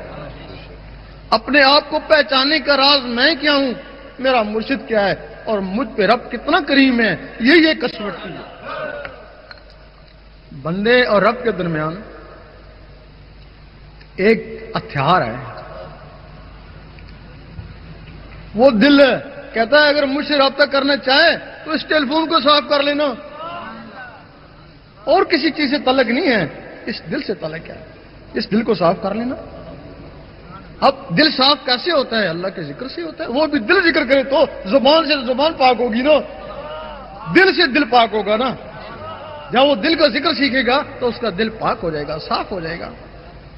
اپنے آپ کو پہچاننے کا راز میں کیا ہوں، میرا مرشد کیا ہے اور مجھ پہ رب کتنا کریم ہے، یہ کسوٹی ہے. بندے اور رب کے درمیان ایک ہتھیار ہے، وہ دل ہے. کہتا ہے اگر مجھ سے رابطہ کرنا چاہے تو اس ٹیلی فون کو صاف کر لینا. اور کسی چیز سے تعلق نہیں ہے، اس دل سے تعلق ہے. اس دل کو صاف کر لینا. اب دل صاف کیسے ہوتا ہے؟ اللہ کے ذکر سے ہوتا ہے. وہ بھی دل ذکر کرے تو زبان سے زبان پاک ہوگی نا، دل سے دل پاک ہوگا نا. جب وہ دل کا ذکر سیکھے گا تو اس کا دل پاک ہو جائے گا، صاف ہو جائے گا.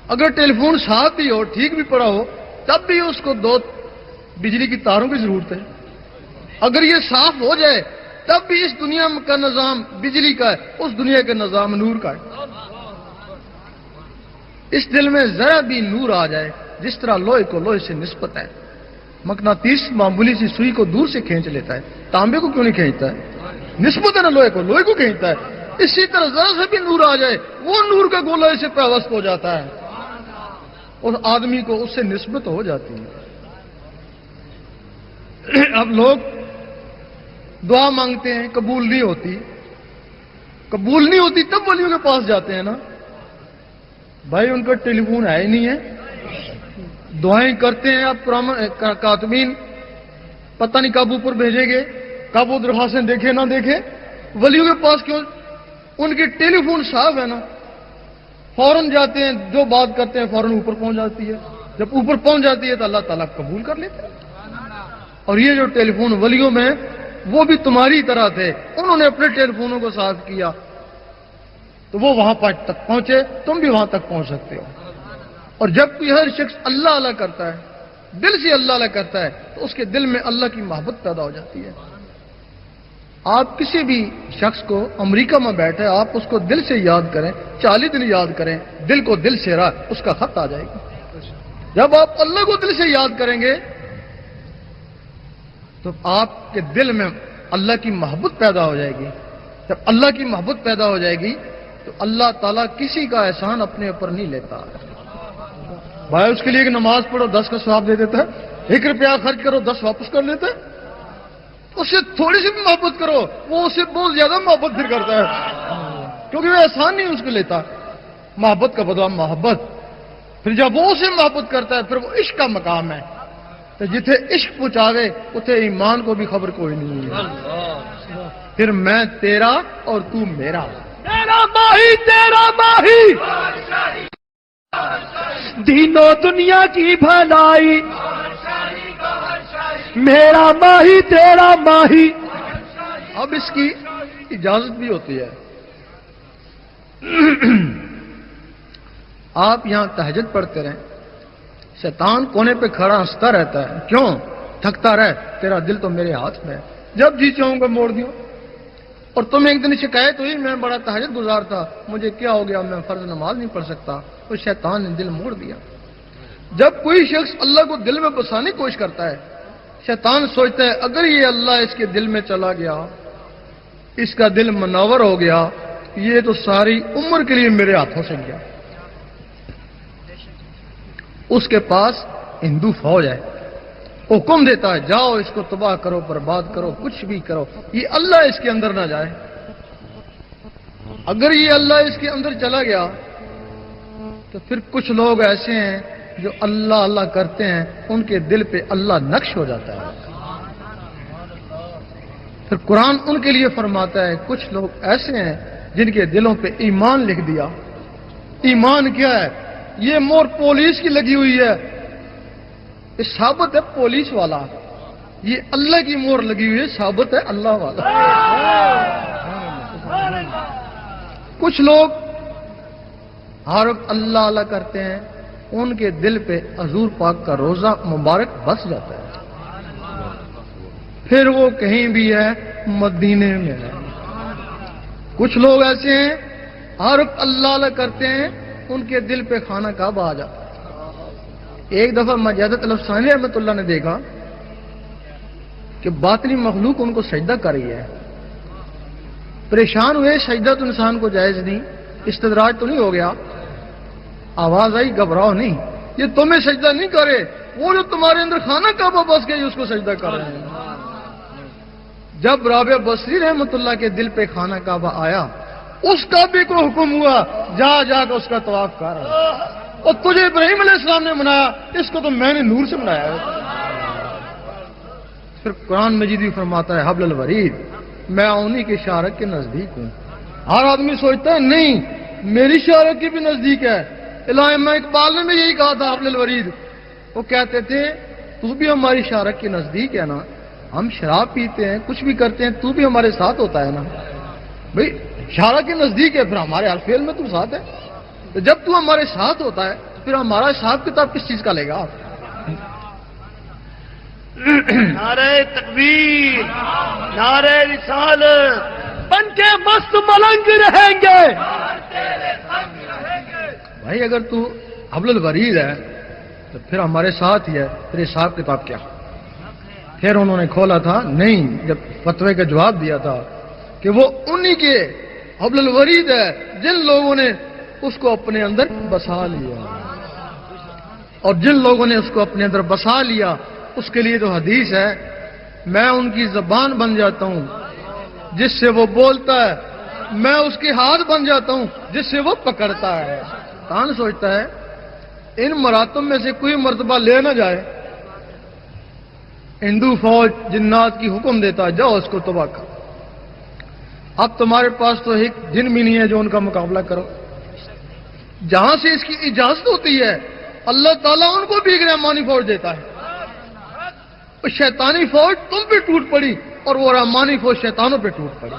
اگر ٹیلی فون صاف بھی ہو، ٹھیک بھی پڑا ہو، تب بھی اس کو 2 بجلی کی تاروں کی ضرورت ہے. اگر یہ صاف ہو جائے تب بھی اس دنیا کا نظام بجلی کا ہے، اس دنیا کا نظام نور کا ہے. اس دل میں ذرا بھی نور آ جائے، جس طرح لوہے کو لوہے سے نسبت ہے. مقناطیس معمولی سی سوئی کو دور سے کھینچ لیتا ہے، تانبے کو کیوں نہیں کھینچتا ہے؟ نسبت ہے نا، لوہے کو لوہے کو کھینچتا ہے. اسی طرح ذرا سے بھی نور آ جائے، وہ نور کا گولہ اسے پیوست ہو جاتا ہے اور آدمی کو اس سے نسبت ہو جاتی ہے. اب لوگ دعا مانگتے ہیں، قبول نہیں ہوتی. قبول نہیں ہوتی تب ولیوں کے پاس جاتے ہیں نا. بھائی ان کا ٹیلی فون ہے ہی نہیں ہے. دعائیں کرتے ہیں اب کاتبین، پتہ نہیں کب اوپر بھیجیں گے، کب وہ درخواستیں دیکھے نہ دیکھے. ولیوں کے پاس کیوں؟ ان کے ٹیلی فون صاف ہے نا، فوراً جاتے ہیں، جو بات کرتے ہیں فوراً اوپر پہنچ جاتی ہے. جب اوپر پہنچ جاتی ہے تو اللہ تعالیٰ قبول کر لیتے ہیں. اور یہ جو ٹیلی فون ولیوں میں، وہ بھی تمہاری طرح تھے، انہوں نے اپنے ٹیلی فونوں کو صاف کیا تو وہ وہاں تک پہنچے، تم بھی وہاں تک پہنچ سکتے ہو. اور جب کوئی ہر شخص اللہ اللہ کرتا ہے، دل سے اللہ اللہ کرتا ہے، تو اس کے دل میں اللہ کی محبت پیدا ہو جاتی ہے. آپ کسی بھی شخص کو امریکہ میں بیٹھے آپ اس کو دل سے یاد کریں، 40 دن یاد کریں، دل کو دل سے رہا اس کا خط آ جائے گا۔ جب آپ اللہ کو دل سے یاد کریں گے تو آپ کے دل میں اللہ کی محبت پیدا ہو جائے گی۔ جب اللہ کی محبت پیدا ہو جائے گی تو اللہ تعالیٰ کسی کا احسان اپنے اوپر نہیں لیتا۔ بھائی اس کے لیے ایک نماز پڑھو 10 کا ثواب دے دیتا ہے، 1 روپیہ خرچ کرو 10 واپس کر لیتا ہے۔ اس سے تھوڑی سی بھی محبت کرو، وہ اس سے بہت زیادہ محبت پھر کرتا ہے، کیونکہ وہ احسان نہیں اس کو لیتا۔ محبت کا بدلہ محبت، پھر جب وہ اسے محبت کرتا ہے پھر وہ عشق کا مقام ہے۔ تو جتھے عشق پہنچاوے اتنے ایمان کو بھی خبر کوئی نہیں ہے۔ پھر میں تیرا اور تو میرا، میرا ماہی تیرا ماہی، دین و دنیا کی بھلائی، میرا ماہی تیرا ماہی۔ اب اس کی اجازت بھی ہوتی ہے۔ آپ یہاں تہجد پڑھتے رہیں، شیطان کونے پہ کھڑا ہنستا رہتا ہے، کیوں تھکتا رہے، تیرا دل تو میرے ہاتھ میں ہے، جب جی چاہوں گا موڑ دیوں۔ اور تمہیں ایک دن شکایت ہوئی میں بڑا تہجد گزار تھا، مجھے کیا ہو گیا، میں فرض نماز نہیں پڑھ سکتا، تو شیطان نے دل موڑ دیا۔ جب کوئی شخص اللہ کو دل میں بسانے کی کوشش کرتا ہے، شیطان سوچتا ہے اگر یہ اللہ اس کے دل میں چلا گیا، اس کا دل منور ہو گیا، یہ تو ساری عمر کے لیے میرے ہاتھوں سے گیا۔ اس کے پاس ہندو فوج ہے، حکم دیتا ہے جاؤ اس کو تباہ کرو، برباد کرو، کچھ بھی کرو، یہ اللہ اس کے اندر نہ جائے۔ اگر یہ اللہ اس کے اندر چلا گیا تو پھر کچھ لوگ ایسے ہیں جو اللہ اللہ کرتے ہیں، ان کے دل پہ اللہ نقش ہو جاتا ہے۔ پھر قرآن ان کے لیے فرماتا ہے کچھ لوگ ایسے ہیں جن کے دلوں پہ ایمان لکھ دیا۔ ایمان کیا ہے؟ یہ مور پولیس کی لگی ہوئی ہے، یہ ثابت ہے پولیس والا، یہ اللہ کی مور لگی ہوئی ہے، ثابت ہے اللہ والا۔ کچھ لوگ ہر وقت اللہ اللہ کرتے ہیں، ان کے دل پہ حضور پاک کا روزہ مبارک بس جاتا ہے، پھر وہ کہیں بھی ہے مدینے میں ہے۔ کچھ لوگ ایسے ہیں ہر وقت اللہ اللہ کرتے ہیں، ان کے دل پہ خانہ کعبہ آ جاتا ہے۔ ایک دفعہ مجاہد الافسانی رحمۃ اللہ نے دیکھا کہ باطنی مخلوق ان کو سجدہ کر رہی ہے، پریشان ہوئے، سجدہ تو انسان کو جائز نہیں، استدراج تو نہیں ہو گیا؟ آواز آئی گھبراؤ نہیں، یہ تمہیں سجدہ نہیں کرے، وہ جو تمہارے اندر خانہ کعبہ بس گئی اس کو سجدہ کر رہے ہیں۔ جب رابعہ بصری رحمۃ اللہ کے دل پہ خانہ کعبہ آیا، اس کعبے کو حکم ہوا جا جا کر اس کا طواف کر، اور تجھے ابراہیم علیہ السلام نے منایا، اس کو تو میں نے نور سے منایا ہے۔ پھر قرآن مجید بھی فرماتا ہے حبل الورید، میں انہی کے شارک کے نزدیک ہوں۔ ہر آدمی سوچتا ہے نہیں میری شارک کے بھی نزدیک ہے، علامہ اقبال نے بھی یہی کہا تھا حبل الورید، وہ کہتے تھے تو بھی ہماری شارک کے نزدیک ہے نا، ہم شراب پیتے ہیں کچھ بھی کرتے ہیں تو بھی ہمارے ساتھ ہوتا ہے نا، بھائی شارک کے نزدیک ہے پھر ہمارے ہر فعل میں تو ساتھ ہے، تو جب تو ہمارے ساتھ ہوتا ہے پھر ہمارا حساب کتاب کس چیز کا لے گا؟ نعرہ تکبیر، نعرہ رسالت، بن کے مست ملنگ رہیں گے۔ بھائی اگر تو حبل الورید ہے تو پھر ہمارے ساتھ ہی ہے، پھر حساب کتاب کیا؟ پھر انہوں نے کھولا تھا نہیں، جب فتوے کا جواب دیا تھا کہ وہ انہی کے حبل الورید ہے جن لوگوں نے اس کو اپنے اندر بسا لیا، اور جن لوگوں نے اس کو اپنے اندر بسا لیا اس کے لیے تو حدیث ہے میں ان کی زبان بن جاتا ہوں جس سے وہ بولتا ہے، میں اس کے ہاتھ بن جاتا ہوں جس سے وہ پکڑتا ہے۔ کان سوچتا ہے ان مراتب میں سے کوئی مرتبہ لے نہ جائے، ہندو فوج جنات کی حکم دیتا ہے جاؤ اس کو تباہ کرو۔ اب تمہارے پاس تو ایک جن بھی نہیں ہے جو ان کا مقابلہ کرو، جہاں سے اس کی اجازت ہوتی ہے اللہ تعالیٰ ان کو بھی ایک رحمانی فوج دیتا ہے۔ شیطانی فوج تم پہ ٹوٹ پڑی اور وہ رحمانی فوج شیطانوں پہ ٹوٹ پڑی،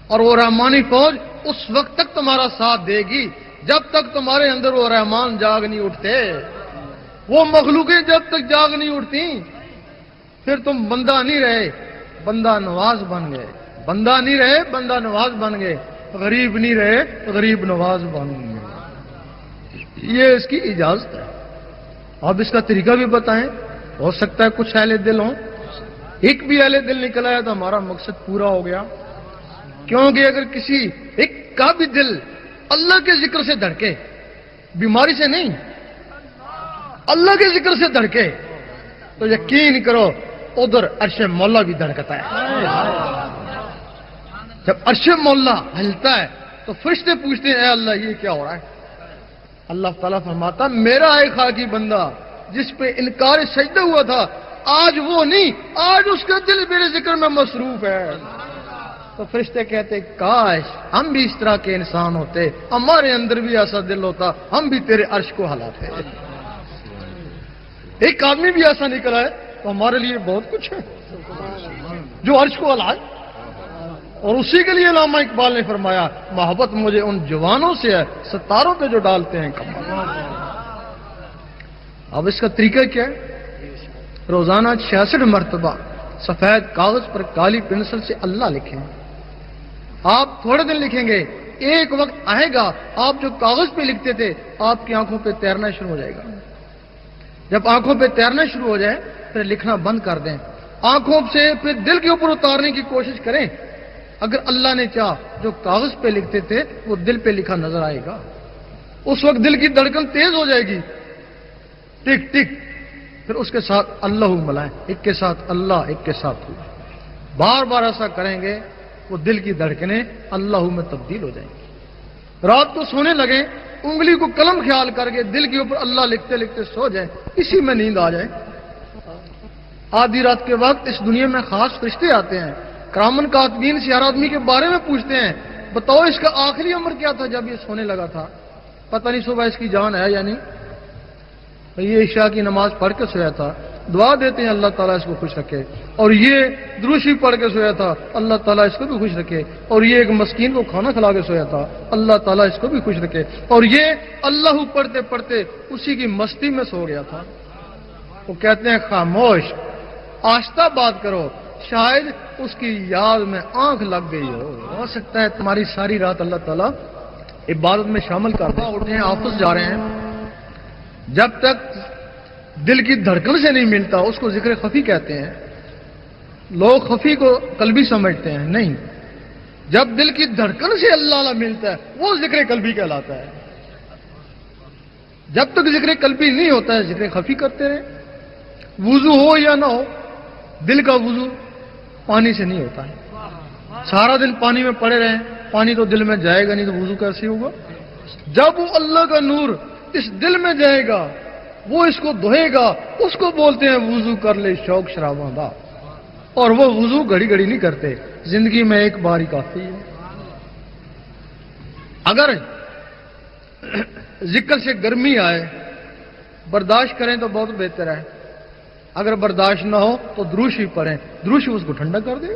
اور وہ رحمانی فوج اس وقت تک تمہارا ساتھ دے گی جب تک تمہارے اندر وہ رحمان جاگ نہیں اٹھتے، وہ مخلوقیں جب تک جاگ نہیں اٹھتی پھر تم بندہ نہیں رہے، بندہ نواز بن گئے. بندہ نہیں رہے بندہ نواز بن گئے. غریب نہیں رہے غریب نواز بن گئے. یہ اس کی اجازت ہے. اب اس کا طریقہ بھی بتائیں. ہو سکتا ہے کچھ اہل دل ہوں. ایک بھی اہل دل نکل آیا تو ہمارا مقصد پورا ہو گیا. کیونکہ اگر کسی ایک کا بھی دل اللہ کے ذکر سے دھڑکے, بیماری سے نہیں, اللہ کے ذکر سے دھڑکے, تو یقین کرو ادھر عرش مولا بھی دھڑکتا ہے. جب عرش مولا ہلتا ہے تو فرشتے پوچھتے ہیں اے اللہ یہ کیا ہو رہا ہے؟ اللہ تعالیٰ فرماتا میرا ایک خاکی بندہ جس پہ انکار سجدہ ہوا تھا آج وہ نہیں, آج اس کا دل میرے ذکر میں مصروف ہے. تو فرشتے کہتے کاش ہم بھی اس طرح کے انسان ہوتے, ہمارے اندر بھی ایسا دل ہوتا, ہم بھی تیرے عرش کو ہلاتے. ایک آدمی بھی ایسا نکلا ہے تو ہمارے لیے بہت کچھ ہے جو عرش کو ہلائے. اور اسی کے لیے علامہ اقبال نے فرمایا محبت مجھے ان جوانوں سے ہے ستاروں پہ جو ڈالتے ہیں کمر. اب اس کا طریقہ کیا ہے؟ روزانہ 66 مرتبہ سفید کاغذ پر کالی پنسل سے اللہ لکھیں. آپ تھوڑے دن لکھیں گے, ایک وقت آئے گا آپ جو کاغذ پہ لکھتے تھے آپ کی آنکھوں پہ تیرنا شروع ہو جائے گا. جب آنکھوں پہ تیرنا شروع ہو جائے پھر لکھنا بند کر دیں. آنکھوں سے پھر دل کے اوپر اتارنے کی کوشش کریں. اگر اللہ نے چاہ جو کاغذ پہ لکھتے تھے وہ دل پہ لکھا نظر آئے گا. اس وقت دل کی دھڑکن تیز ہو جائے گی, ٹک ٹک. پھر اس کے ساتھ اللہ ملائیں, ایک کے ساتھ اللہ ایک کے ساتھ ہو. بار بار ایسا کریں گے وہ دل کی دھڑکنیں اللہ میں تبدیل ہو جائیں گی. رات کو سونے لگیں انگلی کو قلم خیال کر کے دل کے اوپر اللہ لکھتے لکھتے سو جائیں, اسی میں نیند آ جائے. آدھی رات کے وقت اس دنیا میں خاص فرشتے آتے ہیں, کرامن کاتبین سے ہر آدمی کے بارے میں پوچھتے ہیں بتاؤ اس کا آخری عمر کیا تھا جب یہ سونے لگا تھا, پتہ نہیں صبح اس کی جان ہے یا نہیں. یہ عشاء کی نماز پڑھ کے سویا تھا, دعا دیتے ہیں اللہ تعالیٰ اس کو خوش رکھے. اور یہ دروشی پڑھ کے سویا تھا, اللہ تعالیٰ اس کو بھی خوش رکھے. اور یہ ایک مسکین کو کھانا کھلا کے سویا تھا, اللہ تعالیٰ اس کو بھی خوش رکھے. اور یہ اللہ پڑھتے پڑھتے اسی کی مستی میں سو گیا تھا. وہ کہتے ہیں خاموش آہستہ بات کرو, شاید اس کی یاد میں آنکھ لگ گئی ہو سکتا ہے تمہاری ساری رات اللہ تعالیٰ عبادت میں شامل کر دیں. اٹھے ہیں آفس جا رہے ہیں, جب تک دل کی دھڑکن سے نہیں ملتا اس کو ذکر خفی کہتے ہیں. لوگ خفی کو قلبی سمجھتے ہیں, نہیں, جب دل کی دھڑکن سے اللہ ملتا ہے وہ ذکر قلبی کہلاتا ہے. جب تک ذکر قلبی نہیں ہوتا ہے ذکر خفی کرتے رہے. وضو ہو یا نہ ہو, دل کا وضو پانی سے نہیں ہوتا ہے. سارا دن پانی میں پڑے رہیں, پانی تو دل میں جائے گا نہیں تو وضو کیسے ہوگا؟ جب وہ اللہ کا نور اس دل میں جائے گا وہ اس کو دھوئے گا, اس کو بولتے ہیں وضو کر لے شوق شراباں دا. اور وہ وضو گھڑی گھڑی نہیں کرتے, زندگی میں ایک بار ہی کافی ہے. اگر ذکر سے گرمی آئے برداشت کریں تو بہت بہتر ہے. اگر برداشت نہ ہو تو دروشی پڑھیں, دروشی اس کو ٹھنڈا کر دے.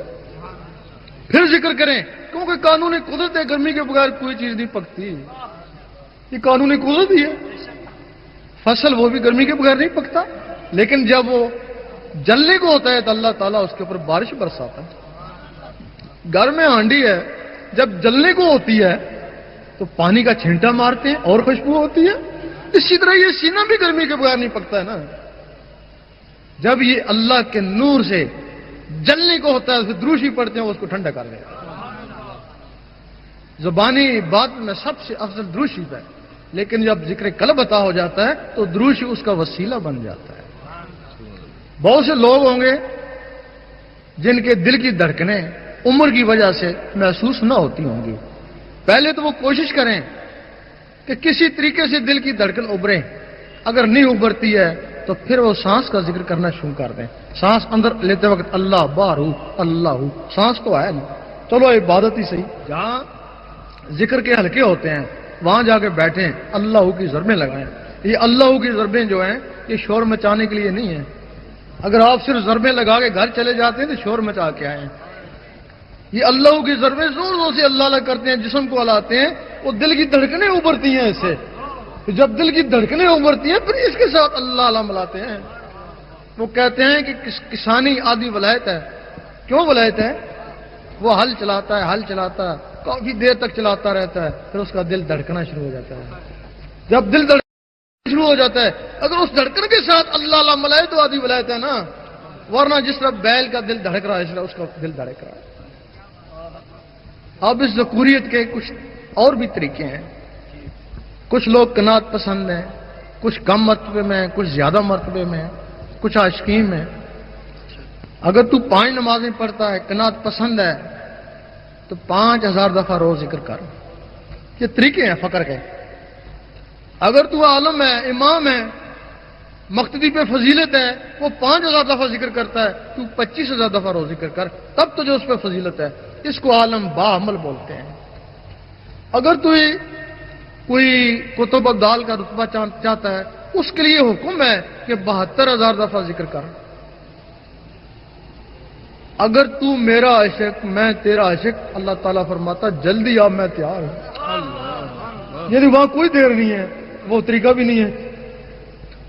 پھر ذکر کریں, کیونکہ قانون قدرت ہے, گرمی کے بغیر کوئی چیز نہیں پکتی. یہ قانون قدرت ہی ہے. فصل وہ بھی گرمی کے بغیر نہیں پکتا, لیکن جب وہ جلنے کو ہوتا ہے تو اللہ تعالیٰ اس کے اوپر بارش برساتا ہے. گھر میں ہانڈی ہے, جب جلنے کو ہوتی ہے تو پانی کا چھینٹا مارتے ہیں اور خوشبو ہوتی ہے. اسی طرح یہ سینہ بھی گرمی کے بغیر نہیں پکتا ہے نا. جب یہ اللہ کے نور سے جلنے کو ہوتا ہے تو دروشی پڑھتے ہیں, اس کو ٹھنڈا کر دیتا ہے. زبانی بات میں سب سے افضل دروشی ہے, لیکن جب ذکر قلب عطا ہو جاتا ہے تو دروشی اس کا وسیلہ بن جاتا ہے. بہت سے لوگ ہوں گے جن کے دل کی دھڑکنیں عمر کی وجہ سے محسوس نہ ہوتی ہوں گی. پہلے تو وہ کوشش کریں کہ کسی طریقے سے دل کی دھڑکن ابھرے. اگر نہیں ابھرتی ہے تو پھر وہ سانس کا ذکر کرنا شروع کر دیں. سانس اندر لیتے وقت اللہ باہر ہو, اللہ ہو, سانس تو آیا نہیں. چلو عبادت ہی صحیح, جہاں ذکر کے حلقے ہوتے ہیں وہاں جا کے بیٹھیں, اللہ کی ضربیں لگائیں. یہ اللہ کی ضربیں جو ہیں یہ شور مچانے کے لیے نہیں ہیں. اگر آپ صرف ضربیں لگا کے گھر چلے جاتے ہیں تو شور مچا کے آئے. یہ اللہ کی ضربیں زور زور سے اللہ کرتے ہیں, جسم کو ہلاتے ہیں, وہ دل کی دھڑکنیں ابھرتی ہیں. اس سے جب دل کی دھڑکنیں ابھرتی ہیں پھر اس کے ساتھ اللہ ملاتے ہیں. وہ کہتے ہیں کہ کسانی آدھی ولایت ہے, کیوں ولایت ہے؟ وہ ہل چلاتا ہے کافی دیر تک چلاتا رہتا ہے، پھر اس کا دل دھڑکنا شروع ہو جاتا ہے۔ جب دل دھڑکنا شروع ہو جاتا ہے، اگر اس دھڑکن کے ساتھ اللہ لا ملائے تو آدھی ولایت ہے نا، ورنہ جس طرح بیل کا دل دھڑک رہا ہے اس طرح اس کا دل دھڑک رہا ہے۔ اب اس ذکوریت کے کچھ اور بھی طریقے ہیں۔ کچھ لوگ قناعت پسند ہیں، کچھ کم مرتبے میں ہیں، کچھ زیادہ مرتبے میں ہیں، کچھ عاشقین میں۔ اگر تو 5 نمازیں پڑھتا ہے، قناعت پسند ہے، تو 5000 دفعہ روز ذکر کر۔ یہ طریقے ہیں فقر کے۔ اگر تو عالم ہے، امام ہے، مقتدی پہ فضیلت ہے، وہ 5000 دفعہ ذکر کرتا ہے، تو 25000 دفعہ روز ذکر کر، تب تو جو اس پہ فضیلت ہے۔ اس کو عالم باعمل بولتے ہیں۔ اگر تو کوئی کتب ابدال کا رتبہ چاہتا ہے، اس کے لیے حکم ہے کہ 72000 دفعہ ذکر کر۔ اگر تو میرا عاشق میں تیرا عاشق، اللہ تعالیٰ فرماتا جلدی آ، میں تیار ہوں۔ یعنی وہاں کوئی دیر نہیں ہے، وہ طریقہ بھی نہیں ہے۔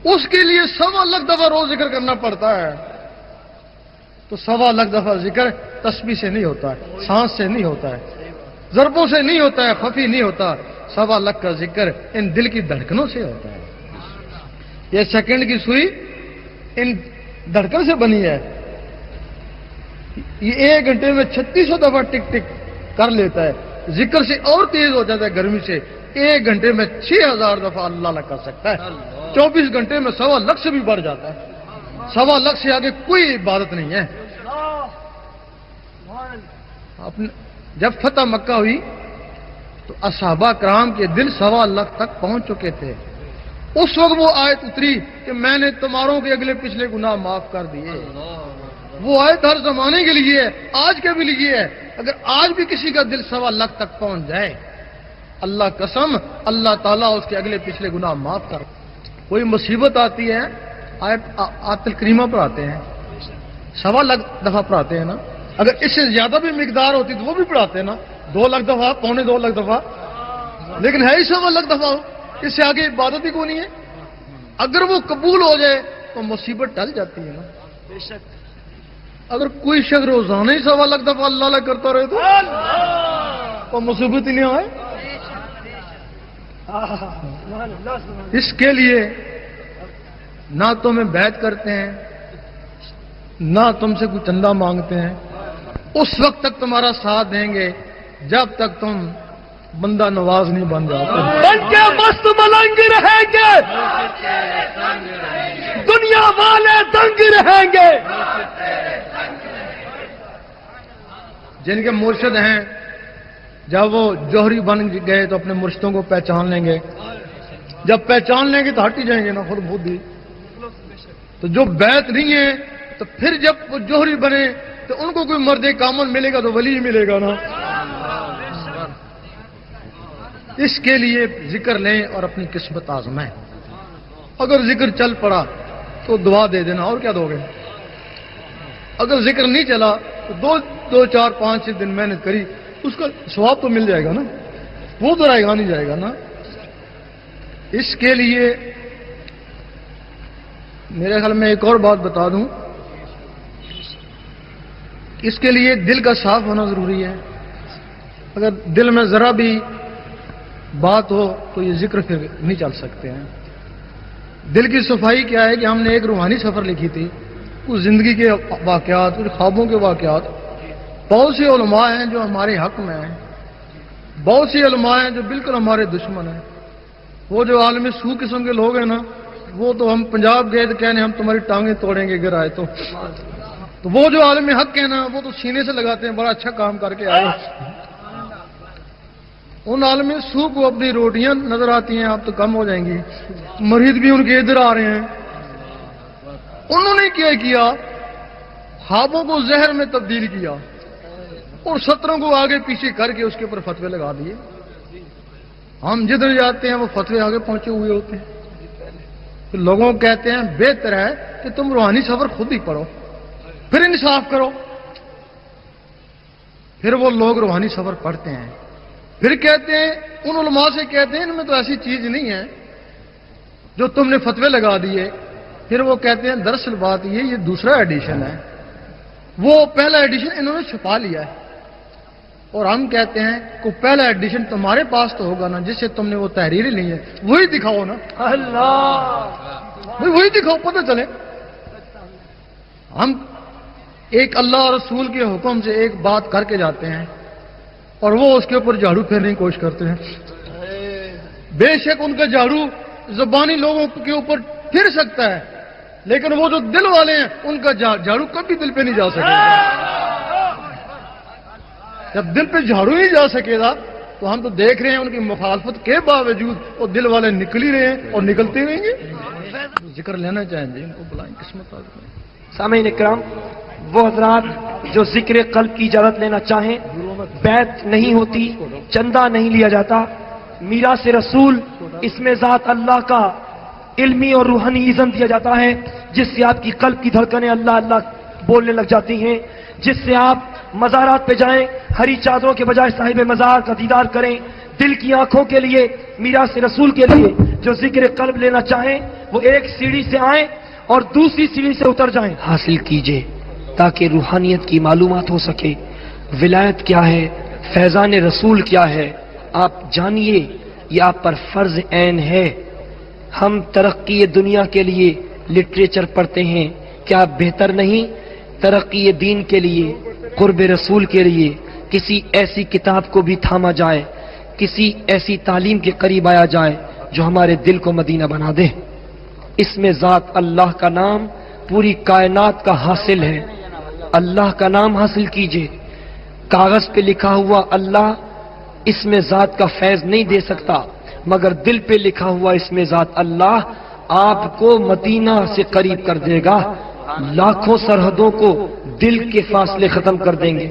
اس کے لیے 1.25 لاکھ دفعہ روز ذکر کرنا پڑتا ہے۔ تو 1.25 لاکھ دفعہ ذکر تسبیح سے نہیں ہوتا ہے، سانس سے نہیں ہوتا ہے، ضربوں سے نہیں ہوتا ہے، خفی نہیں ہوتا۔ 1.25 لاکھ کا ذکر ان دل کی دھڑکنوں سے ہوتا ہے۔ یہ سیکنڈ کی سوئی ان دھڑکن سے بنی ہے۔ یہ 1 گھنٹے میں 3600 دفعہ ٹک ٹک کر لیتا ہے۔ ذکر سے اور تیز ہو جاتا ہے گرمی سے، 1 گھنٹے میں 6000 دفعہ اللہ اللہ کر سکتا ہے۔ 24 گھنٹے میں 1.25 لاکھ سے بھی بڑھ جاتا ہے۔ 1.25 لاکھ سے آگے کوئی عبادت نہیں ہے۔ جب فتح مکہ ہوئی تو اصحابہ کرام کے دل 1.25 لاکھ تک پہنچ چکے تھے۔ اس وقت وہ آیت اتری کہ میں نے تمہاروں کے اگلے پچھلے گناہ معاف کر دیے۔ وہ آیت ہر زمانے کے لیے ہے، آج کے بھی لیے ہے۔ اگر آج بھی کسی کا دل 1.25 لاکھ تک پہنچ جائے، اللہ قسم اللہ تعالیٰ اس کے اگلے پچھلے گناہ معاف کر۔ کوئی مصیبت آتی ہے، آیت الکریمہ پڑھاتے ہیں، 1.25 لاکھ دفعہ پڑھاتے ہیں نا۔ اگر اس سے زیادہ بھی مقدار ہوتی تو وہ بھی پڑھاتے ہیں نا، 2 لاکھ دفعہ، 2.25 لاکھ دفعہ، لیکن ہے ہی 1.25 لاکھ دفعہ۔ اس سے آگے عبادت ہی کوئی نہیں ہے۔ اگر وہ قبول ہو جائے تو مصیبت ٹل جاتی ہے نا۔ بے شک اگر کوئی شخص روزانہ ہی 1.25 لاکھ دفعہ اللہ اللہ کرتا رہے تو مصیبت ہی نہیں آئے۔ اس کے لیے نہ تمہیں بیعت کرتے ہیں، نہ تم سے کوئی چندہ مانگتے ہیں۔ اس وقت تک تمہارا ساتھ دیں گے جب تک تم بندہ نواز نہیں بن جاتے۔ بن کے مست ملنگ رہیں گے، دنیا والے دنگ رہیں گے۔ جن کے مرشد ہیں جب وہ جوہری بن گئے تو اپنے مرشدوں کو پہچان لیں گے، جب پہچان لیں گے تو ہٹ ہی جائیں گے نا خود خود ہی۔ تو جو بیعت نہیں ہے تو پھر جب وہ جوہری بنے تو ان کو کوئی مرد کامل ملے گا تو ولی ہی ملے گا نا۔ اس کے لیے ذکر لیں اور اپنی قسمت آزمائیں۔ اگر ذکر چل پڑا تو دعا دے دینا، اور کیا دو گے؟ اگر ذکر نہیں چلا تو 2 4 5 6 دن محنت کری، اس کا ثواب تو مل جائے گا نا، وہ تو رائے گا نہیں جائے گا نا۔ اس کے لیے میرے خیال میں ایک اور بات بتا دوں، اس کے لیے دل کا صاف ہونا ضروری ہے۔ اگر دل میں ذرا بھی بات ہو تو یہ ذکر پھر نہیں چل سکتے ہیں۔ دل کی صفائی کیا ہے کہ ہم نے ایک روحانی سفر لکھی تھی، کچھ زندگی کے واقعات، کچھ خوابوں کے واقعات۔ بہت سے علماء ہیں جو ہمارے حق میں ہیں، بہت سے علماء ہیں جو بالکل ہمارے دشمن ہیں۔ وہ جو عالم سو قسم کے لوگ ہیں نا، وہ تو ہم پنجاب گئے تو کہنے ہم تمہاری ٹانگیں توڑیں گے اگر آئے تو وہ جو عالم حق ہیں نا، وہ تو سینے سے لگاتے ہیں بڑا اچھا کام کر کے آئے۔ ان عالم سو کو اپنی روٹیاں نظر آتی ہیں، آپ تو کم ہو جائیں گی، مرید بھی ان کے ادھر آ رہے ہیں۔ انہوں نے کیا کیا، خوابوں کو زہر میں تبدیل کیا اور 17 کو آگے پیچھے کر کے اس کے اوپر فتوے لگا دیے۔ ہم جدھر جاتے ہیں وہ فتوے آگے پہنچے ہوئے ہوتے ہیں۔ تو لوگوں کو کہتے ہیں بہتر ہے کہ تم روحانی سفر خود ہی پڑھو، پھر انصاف کرو۔ پھر وہ لوگ روحانی سفر پڑھتے ہیں، پھر کہتے ہیں ان علماء سے کہتے ہیں ان میں تو ایسی چیز نہیں ہے جو تم نے فتوے لگا دیے۔ پھر وہ کہتے ہیں دراصل بات یہ دوسرا ایڈیشن ہے، وہ پہلا ایڈیشن انہوں نے چھپا لیا ہے، اور ہم کہتے ہیں کہ پہلا ایڈیشن تمہارے پاس تو ہوگا نا، جس سے تم نے وہ تحریری لی ہے، وہی دکھاؤ نا، اللہ وہی دکھاؤ، پتہ چلے۔ ہم ایک اللہ اور رسول کے حکم سے ایک بات کر کے جاتے ہیں اور وہ اس کے اوپر جھاڑو پھیرنے کی کوشش کرتے ہیں۔ بے شک ان کا جھاڑو زبانی لوگوں کے اوپر پھر سکتا ہے، لیکن وہ جو دل والے ہیں ان کا جھاڑو کبھی دل پہ نہیں جا سکے گا۔ جب دل پہ جھاڑو ہی جا سکے گا تو ہم تو دیکھ رہے ہیں ان کی مخالفت کے باوجود وہ دل والے نکل ہی رہے ہیں اور نکلتے رہیں گے۔ ذکر لینا چاہیں جی، ان کو بلائیں، قسمت آ گئی۔ سامعین اکرام، وہ حضرات جو ذکر قلب کی اجازت لینا چاہیں، بیعت نہیں ہوتی، چندہ نہیں لیا جاتا، میراث رسول اس میں ذات اللہ کا علمی اور روحانی اذن دیا جاتا ہے، جس سے آپ کی قلب کی دھڑکنیں اللہ اللہ بولنے لگ جاتی ہیں، جس سے آپ مزارات پہ جائیں، ہری چادروں کے بجائے صاحب مزار کا دیدار کریں۔ دل کی آنکھوں کے لیے، میراث رسول کے لیے جو ذکر قلب لینا چاہیں وہ ایک سیڑھی سے آئیں اور دوسری سیڑھی سے اتر جائیں، حاصل کیجئے تاکہ روحانیت کی معلومات ہو سکے، ولایت کیا ہے، فیضان رسول کیا ہے، آپ جانیے، یہ آپ پر فرض عین ہے۔ ہم ترقی دنیا کے لیے لٹریچر پڑھتے ہیں، کیا بہتر نہیں ترقی دین کے لیے، قرب رسول کے لیے کسی ایسی کتاب کو بھی تھاما جائے، کسی ایسی تعلیم کے قریب آیا جائے جو ہمارے دل کو مدینہ بنا دے۔ اس میں ذات اللہ کا نام پوری کائنات کا حاصل ہے، اللہ کا نام حاصل کیجئے۔ کاغذ پہ لکھا ہوا اللہ اس میں ذات کا فیض نہیں دے سکتا، مگر دل پہ لکھا ہوا اس میں ذات اللہ آپ کو مدینہ سے قریب کر دے گا، لاکھوں سرحدوں کو دل کے فاصلے ختم کر دیں گے۔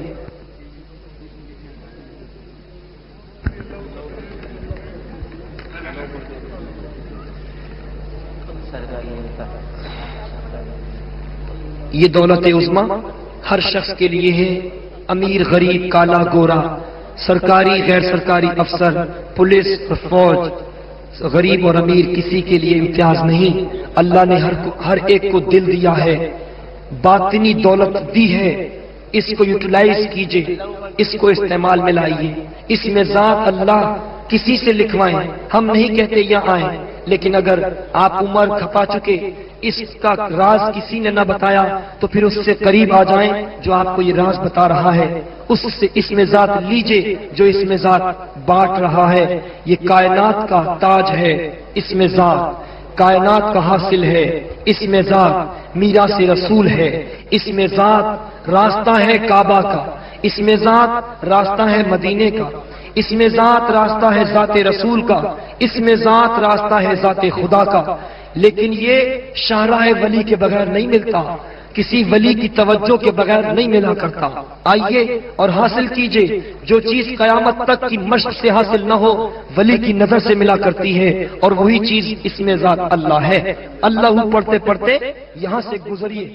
یہ دولت عظمی ہر شخص کے لیے ہے، امیر غریب کالا گورا، سرکاری غیر سرکاری افسر، پولیس اور فوج، غریب اور امیر کسی کے لیے امتیاز نہیں۔ اللہ نے ہر ایک کو دل دیا ہے، باطنی دولت دی ہے، اس کو یوٹیلائز کیجئے، اس کو استعمال میں لائیے۔ اس میں ذات اللہ کسی سے لکھوائیں، ہم نہیں کہتے یہاں آئیں، لیکن اگر آپ عمر کھپا چکے، اس کا راز کسی نے نہ بتایا تو پھر اس سے قریب آ جائیں جو آپ کو یہ راز بتا رہا ہے، اس سے اس میں ذات لیجئے جو اس میں ذات بانٹ رہا ہے۔ یہ کائنات کا تاج ہے، اس میں ذات کائنات کا حاصل ہے، اس میں ذات میراث رسول ہے، اس میں ذات راستہ ہے کعبہ کا، اس میں ذات راستہ ہے مدینے کا، اس میں ذات راستہ ہے ذات رسول کا، اس میں ذات راستہ ہے ذات خدا کا۔ لیکن یہ شاہراہ ولی کے بغیر نہیں ملتا، کسی ولی کی توجہ کے بغیر نہیں ملا کرتا۔ آئیے اور حاصل کیجئے، جو چیز قیامت تک کی مشق سے حاصل نہ ہو ولی کی نظر سے ملا کرتی ہے، اور وہی چیز اس میں ذات اللہ ہے۔ اللہ پڑھتے پڑھتے یہاں سے گزریے۔